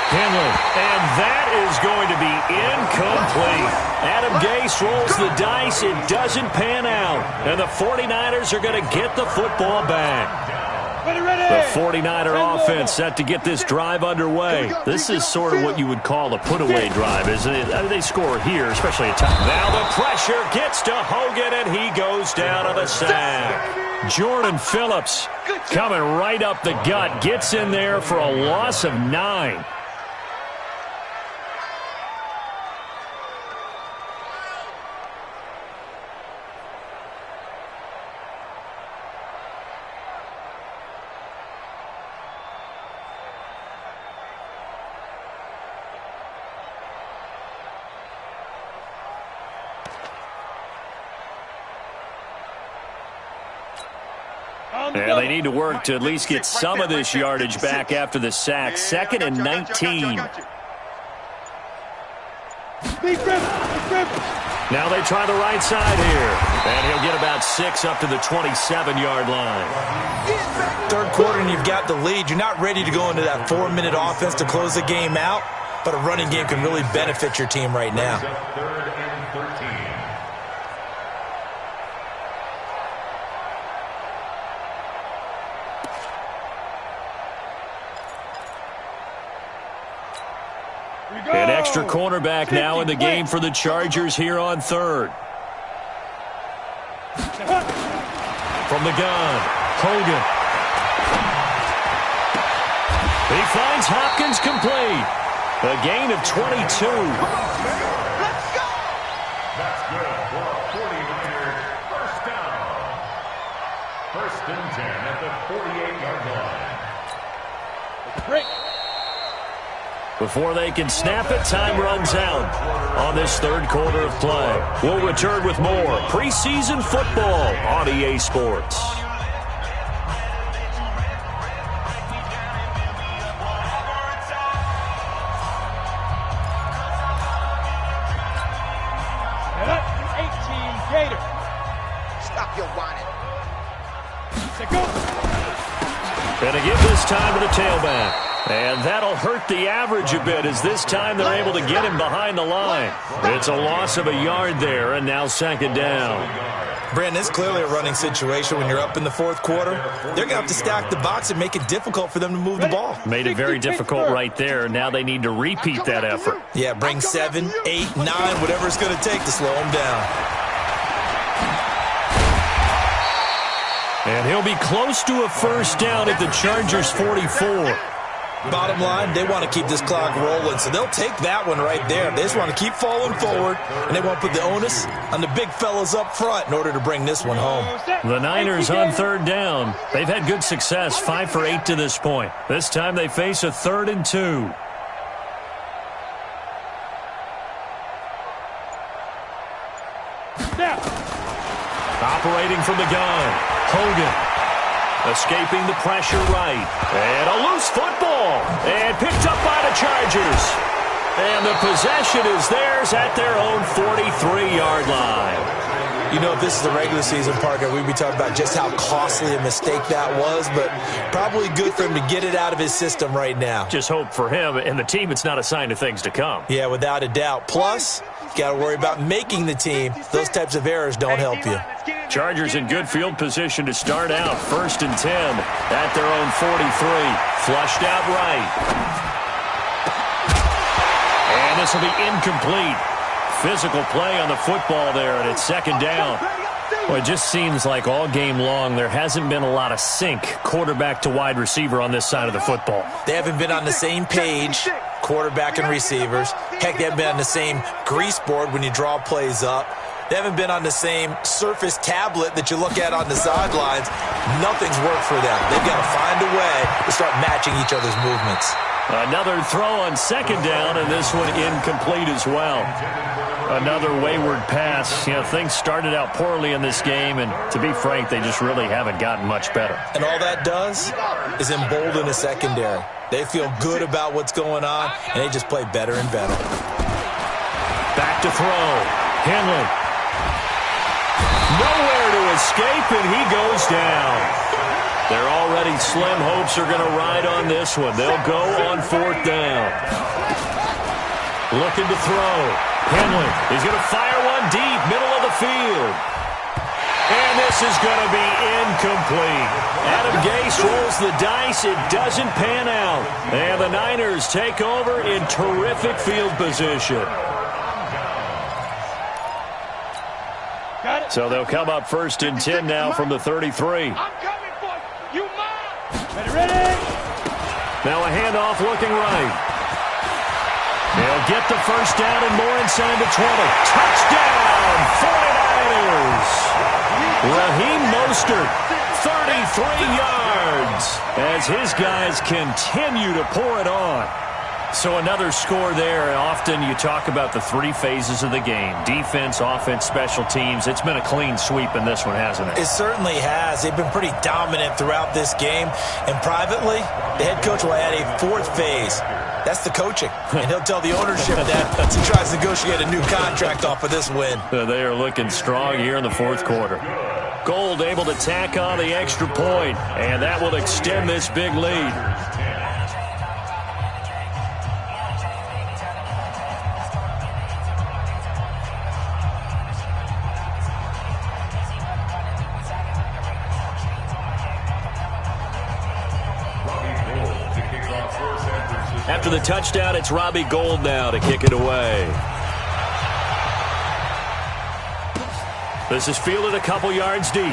Henley. And that is going to be incomplete. Adam Gase rolls the dice. It doesn't pan out. And the 49ers are going to get the football back. The 49er offense set to get this drive underway. This is sort of what you would call a put-away drive, isn't it? They score here, especially at times. Now the pressure gets to Hogan, and he goes down on the sack. Jordan Phillips coming right up the gut, gets in there for a loss of 9. Yeah, they need to work to at least get some of this yardage back after the sack. 2nd and 19. Now they try the right side here. And he'll get about 6 up to the 27-yard line. Third quarter and you've got the lead. You're not ready to go into that 4-minute offense to close the game out, but a running game can really benefit your team right now. 3rd and 13. An extra cornerback now in the game for the Chargers here on 3rd. From the gun, Hogan. He finds Hopkins complete. A gain of 22. Let's go! That's good for a 49er first down. 1st and 10 at the 48-yard line. Break. Before they can snap it, time runs out on this 3rd quarter of play. We'll return with more preseason football on EA Sports. And up to 18, Gator. Stop your whining. Set, go. And to give this time to the tailback. And that'll hurt the average a bit as this time they're able to get him behind the line. It's a loss of a yard there, and now 2nd down. Brandon, it's clearly a running situation when you're up in the 4th quarter. They're going to have to stack the box and make it difficult for them to move the ball. Made it very difficult right there. Now they need to repeat that effort. Yeah, bring 7, 8, 9, whatever it's going to take to slow them down. And he'll be close to a first down at the Chargers' 44. Bottom line, they want to keep this clock rolling, so they'll take that one right there. They just want to keep falling forward, and they want to put the onus on the big fellas up front in order to bring this one home. The Niners on 3rd down. They've had good success, 5 for 8 to this point. This time they face a 3rd and 2. Now. Operating from the gun, Hogan. Escaping the pressure right. And a loose football. And picked up by the Chargers. And the possession is theirs at their own 43-yard line. You know, if this is the regular season, partner, we'd be talking about just how costly a mistake that was, but probably good for him to get it out of his system right now. Just hope for him and the team it's not a sign of things to come. Yeah, without a doubt. Plus, got to worry about making the team. Those types of errors don't help you. Chargers in good field position to start out. 1st and 10 at their own 43. Flushed out right. And this will be incomplete. Physical play on the football there, and it's 2nd down. Well, it just seems like all game long there hasn't been a lot of sync quarterback to wide receiver on this side of the football. They haven't been on the same page, quarterback and receivers. Heck, they haven't been on the same grease board when you draw plays up. They haven't been on the same Surface tablet that you look at on the sidelines. Nothing's worked for them. They've got to find a way to start matching each other's movements. Another throw on 2nd down, and this one incomplete as well. Another wayward pass. You know, things started out poorly in this game, and to be frank, they just really haven't gotten much better. And all that does is embolden a secondary. They feel good about what's going on, and they just play better and better. Back to throw. Henley. Nowhere to escape, and he goes down. Their already slim hopes are going to ride on this one. They'll go on 4th down. Looking to throw. Henley, he's going to fire one deep, middle of the field. And this is going to be incomplete. Adam Gase rolls the dice. It doesn't pan out. And the Niners take over in terrific field position. So they'll come up 1st and 10 now from the 33. I'm coming for you. You mine. Ready? Now a handoff looking right. They'll get the first down and more inside the 20. Touchdown, 49ers. Raheem Mostert, 33 yards, as his guys continue to pour it on. So another score there. Often you talk about the 3 phases of the game: defense, offense, special teams. It's been a clean sweep in this one, hasn't it? It certainly has. They've been pretty dominant throughout this game. And privately, the head coach will add a 4th phase. That's the coaching. And he'll tell the ownership that as he tries to negotiate a new contract off of this win. They are looking strong here in the 4th quarter. Gold able to tack on the extra point, and that will extend this big lead. After the touchdown, it's Robbie Gould now to kick it away. This is fielded a couple yards deep.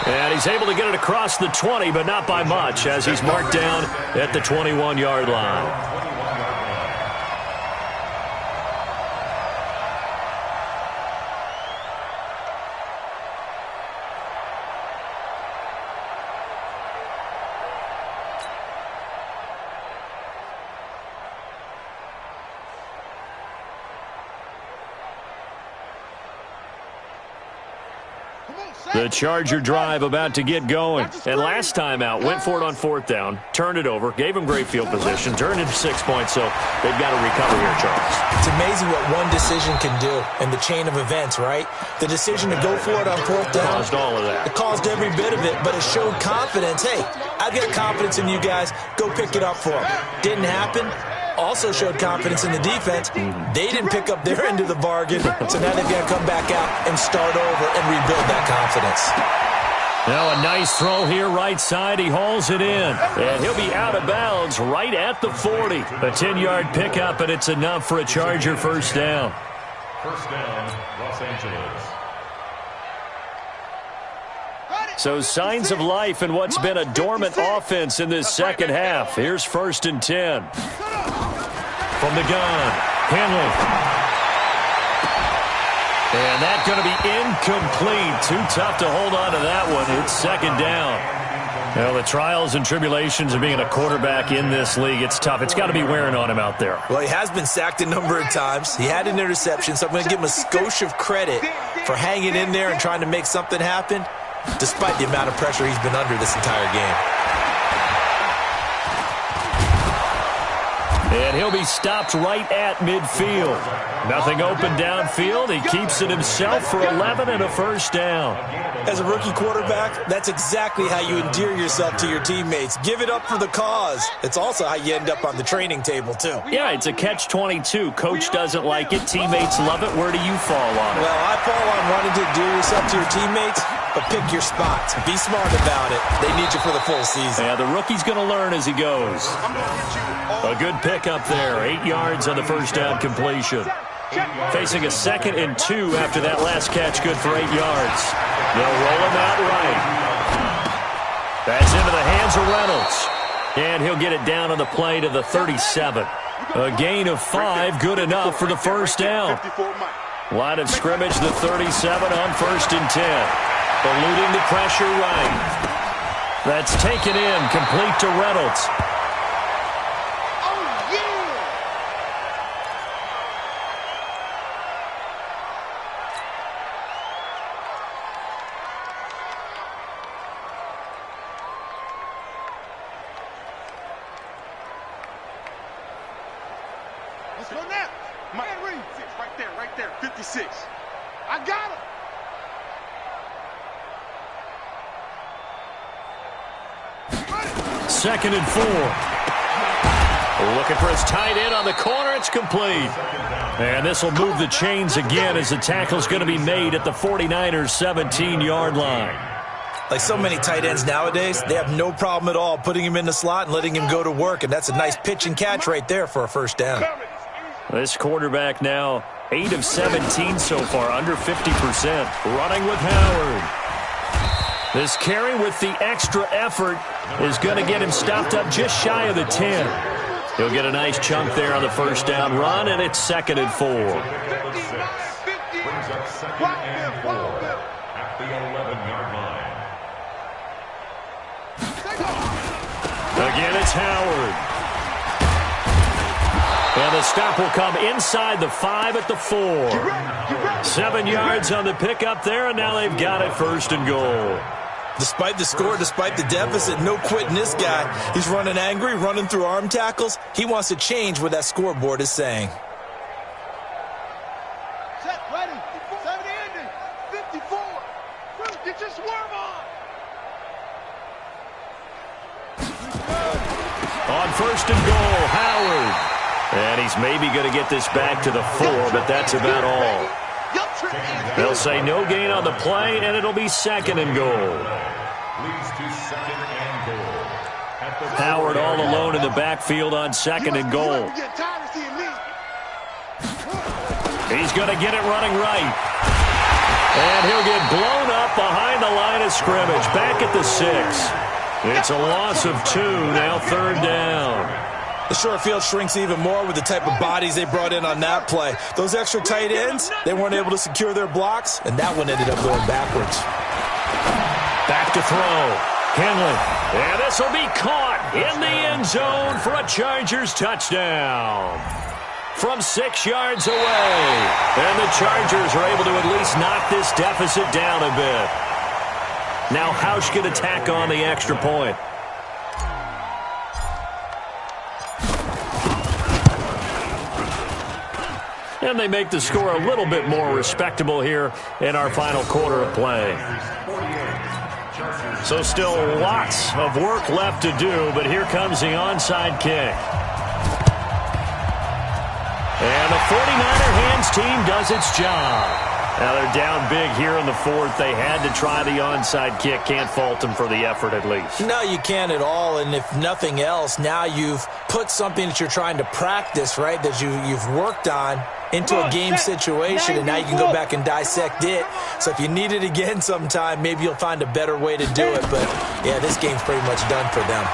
And he's able to get it across the 20, but not by much, as he's marked down at the 21-yard line. The Charger drive about to get going. And last time out, went for it on 4th down, turned it over, gave them great field position, turned into 6 points, so they've got to recover here, Charles. It's amazing what one decision can do in the chain of events, right? The decision to go for it on 4th down. Caused all of that. It caused every bit of it, but it showed confidence. Hey, I've got confidence in you guys. Go pick it up for them. Didn't happen. Also showed confidence in the defense. They didn't pick up their end of the bargain, so now they've got to come back out and start over and rebuild that confidence. Now a nice throw here right side. He hauls it in, and he'll be out of bounds right at the 40. A 10-yard pickup, and it's enough for a Charger first down. First down, Los Angeles. So signs of life in what's been a dormant offense in this second half. Here's 1st and 10. From the gun, Henley. And that's going to be incomplete. Too tough to hold on to that one. It's 2nd down. Well, the trials and tribulations of being a quarterback in this league, it's tough. It's got to be wearing on him out there. Well, he has been sacked a number of times. He had an interception, so I'm going to give him a skosh of credit for hanging in there and trying to make something happen, despite the amount of pressure he's been under this entire game. And he'll be stopped right at midfield. Nothing open downfield. He keeps it himself for 11 and a first down. As a rookie quarterback, that's exactly how you endear yourself to your teammates. Give it up for the cause. It's also how you end up on the training table, too. Yeah, it's a catch-22. Coach doesn't like it. Teammates love it. Where do you fall on it? Well, I fall on wanting to endear yourself to your teammates, but pick your spots. Be smart about it. They need you for the full season. Yeah, the rookie's going to learn as he goes. A good pickup there. 8 yards on the first down completion. Facing a 2nd and 2 after that last catch, good for 8 yards. They'll roll him out right. That's into the hands of Reynolds. And he'll get it down on the play to the 37. A gain of 5, good enough for the first down. Line of scrimmage, the 37 on 1st and 10. Eluding the pressure right. That's taken in, complete to Reynolds. Let's go now. Man, read. Right there. 56. I got him. Second and 4. Looking for his tight end on the corner. It's complete. And this will move the chains again as the tackle's going to be made at the 49ers' 17-yard line. Like so many tight ends nowadays, they have no problem at all putting him in the slot and letting him go to work, and that's a nice pitch and catch right there for a first down. This quarterback now 8 of 17 so far, under 50%. Running with Howard. This carry with the extra effort is going to get him stopped up just shy of the 10. He'll get a nice chunk there on the first down run, and it's 2nd and 4. Brings up 2nd and 4 at the 11-yard line. Again, it's Howard. And the stop will come inside the 5 at the 4. 7 yards on the pickup there, and now they've got it 1st and goal. Despite the score, despite the deficit, no quitting this guy. He's running angry, running through arm tackles. He wants to change what that scoreboard is saying. Set, ready, 70 ending, 54. Get your swerve On 1st and goal, Howard. And he's maybe going to get this back to the 4, but that's about all. They'll say no gain on the play, and it'll be 2nd and goal. Leads to 2nd and goal. Howard all alone in the backfield on 2nd and goal. He's going to get it running right. And he'll get blown up behind the line of scrimmage, back at the 6. It's a loss of 2, now 3rd down. The short field shrinks even more with the type of bodies they brought in on that play. Those extra tight ends, they weren't able to secure their blocks, and that one ended up going backwards. Back to throw. Henley. And this will be caught in the end zone for a Chargers touchdown. From 6 yards away. And the Chargers are able to at least knock this deficit down a bit. Now Hausch can tack on the extra point. And they make the score a little bit more respectable here in our final quarter of play. So still lots of work left to do, but here comes the onside kick. And the 49er hands team does its job. Now they're down big here in the 4th. They had to try the onside kick. Can't fault them for the effort at least. No, you can't at all. And if nothing else, now you've put something that you're trying to practice, right, that you've worked on into a game situation, and now you can go back and dissect it. So if you need it again sometime, maybe you'll find a better way to do it. But, yeah, this game's pretty much done for them.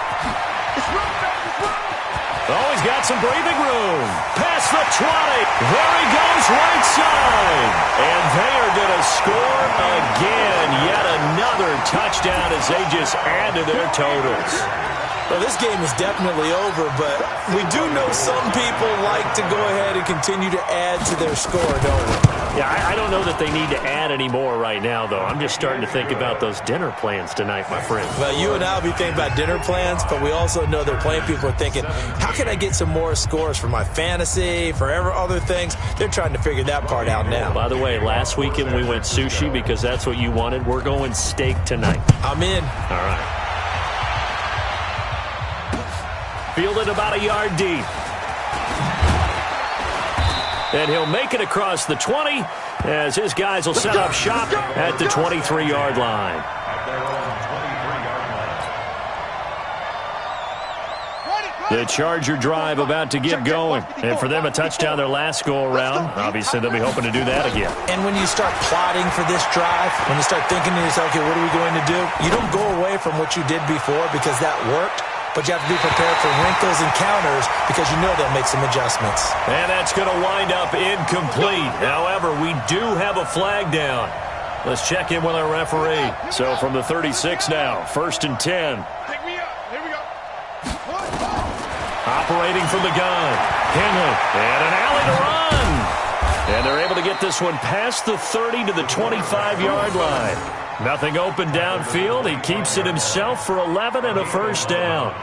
Oh, he's got some breathing room. Past the 20. There he goes right side. And they are going to score again. Yet another touchdown as they just add to their totals. Well, this game is definitely over, but we do know some people like to go ahead and continue to add to their score, don't we? Yeah, I don't know that they need to add any more right now, though. I'm just starting to think about those dinner plans tonight, my friend. Well, you and I will be thinking about dinner plans, but we also know they're playing people are thinking, how can I get some more scores for my fantasy, for other things? They're trying to figure that part out now. By the way, last weekend we went sushi because that's what you wanted. We're going steak tonight. I'm in. All right. Fielded about a yard deep. And he'll make it across the 20 as his guys will set up shop at the 23-yard line. The Charger drive about to get going. And for them, a touchdown their last go-around. Obviously, they'll be hoping to do that again. And when you start plotting for this drive, when you start thinking to yourself, okay, what are we going to do? You don't go away from what you did before because that worked. But you have to be prepared for wrinkles and counters because you know they'll make some adjustments. And that's going to wind up incomplete. However, we do have a flag down. Let's check in with our referee. So from the 36 now, 1st and 10. Pick me up. Here we go. Operating from the gun. Henley. And an alley to run. And they're able to get this one past the 30 to the 25-yard line. Nothing open downfield. He keeps it himself for 11 and a first down.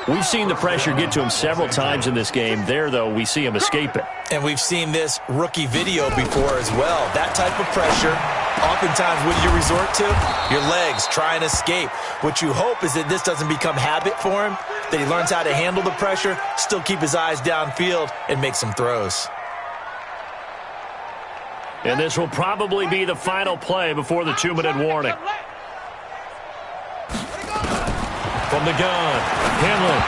We've seen the pressure get to him several times in this game. There, though, we see him escape it. And we've seen this rookie video before as well. That type of pressure, oftentimes what do you resort to? Your legs, try and escape. What you hope is that this doesn't become habit for him, that he learns how to handle the pressure, still keep his eyes downfield, and make some throws. And this will probably be the final play before the 2-minute warning. From the gun, Henley.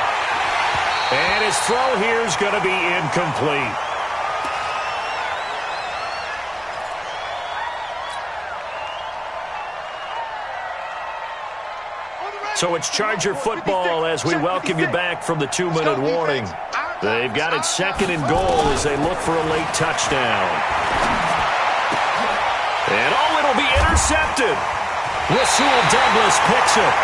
And his throw here is going to be incomplete. So it's Charger football as we welcome you back from the 2-minute warning. They've got it 2nd and goal as they look for a late touchdown. And it'll be intercepted. Rasul Douglas picks it.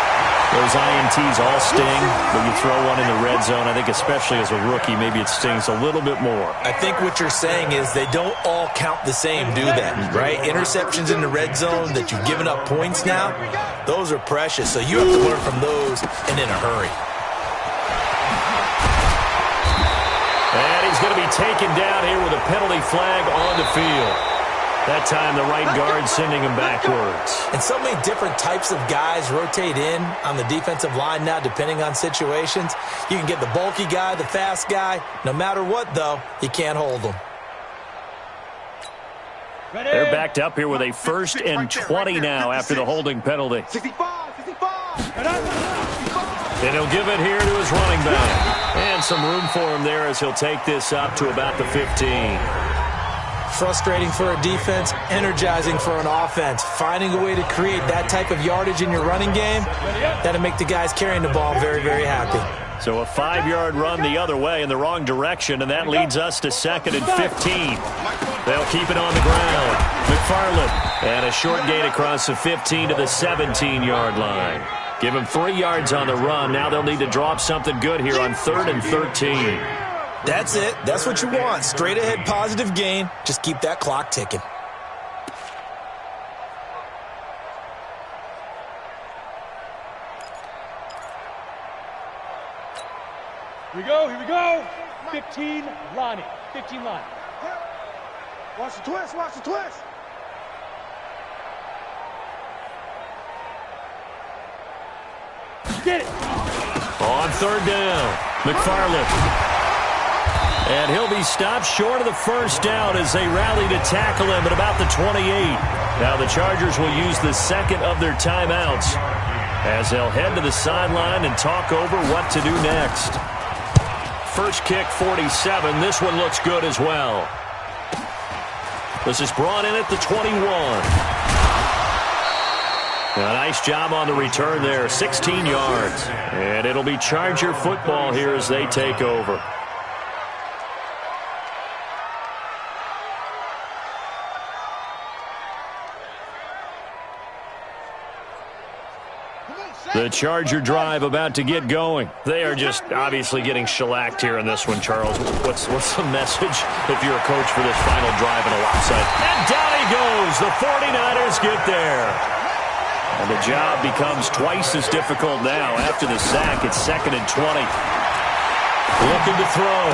Those INTs all sting, but you throw one in the red zone, I think especially as a rookie, maybe it stings a little bit more. I think what you're saying is they don't all count the same, do they? Right? Interceptions in the red zone that you've given up points now, those are precious. So you have to learn from those and in a hurry. And he's going to be taken down here with a penalty flag on the field. That time the right guard sending him backwards. And so many different types of guys rotate in on the defensive line now depending on situations. You can get the bulky guy, the fast guy. No matter what, though, you can't hold them. They're backed up here with a 1st and 20 now after the holding penalty. 65. And he'll give it here to his running back. And some room for him there as he'll take this up to about the 15. Frustrating for a defense, energizing for an offense. Finding a way to create that type of yardage in your running game, that'll make the guys carrying the ball very, very happy. So a 5-yard run the other way in the wrong direction, and that leads us to 2nd and 15. They'll keep it on the ground. McFarland, and a short gain across the 15 to the 17-yard line. Give him 3 yards on the run. Now they'll need to drop something good here on 3rd and 13. That's it. That's what you want. Straight ahead positive gain. Just keep that clock ticking. Here we go. 15, Lonnie. 15 line. Watch the twist. Get it. On 3rd down, McFarland. And he'll be stopped short of the 1st down as they rally to tackle him at about the 28. Now the Chargers will use the 2nd of their timeouts as they'll head to the sideline and talk over what to do next. First kick, 47. This one looks good as well. This is brought in at the 21. A nice job on the return there, 16 yards. And it'll be Charger football here as they take over. The Charger drive about to get going. They are just obviously getting shellacked here in this one, Charles. What's the message if you're a coach for this final drive in a lopside? And down he goes. The 49ers get there. And the job becomes twice as difficult now. After the sack, it's 2nd and 20. Looking to throw.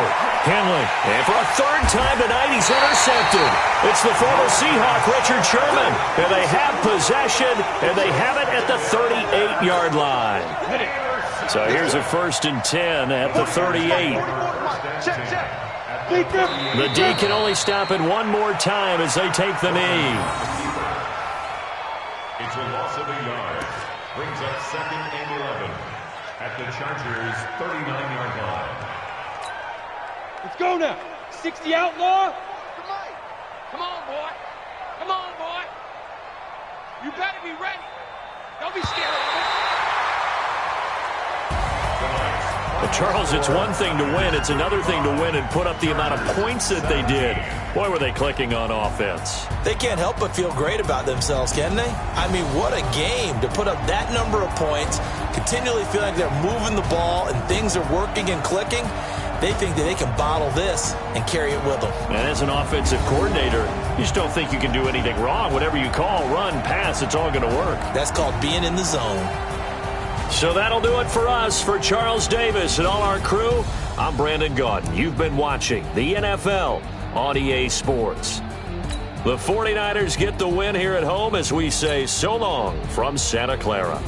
Henley. And for a 3rd time tonight, he's intercepted. It's the former Seahawk, Richard Sherman. And they have possession, and they have it at the 38-yard line. So here's a 1st and 10 at the 38. The D can only stop it one more time as they take the knee. It's a loss of a yard. Brings up 2nd and 11 at the Chargers' 39-yard line. Let's go now. 60 outlaw. Come on, boy. You better be ready. Don't be scared of it. But Charles, it's one thing to win. It's another thing to win and put up the amount of points that they did. Boy, were they clicking on offense. They can't help but feel great about themselves, can they? I mean, what a game to put up that number of points, continually feel like they're moving the ball and things are working and clicking. They think that they can bottle this and carry it with them. And as an offensive coordinator, you just don't think you can do anything wrong. Whatever you call, run, pass, it's all going to work. That's called being in the zone. So that'll do it for us. For Charles Davis and all our crew, I'm Brandon Gaudin. You've been watching the NFL on EA Sports. The 49ers get the win here at home as we say so long from Santa Clara.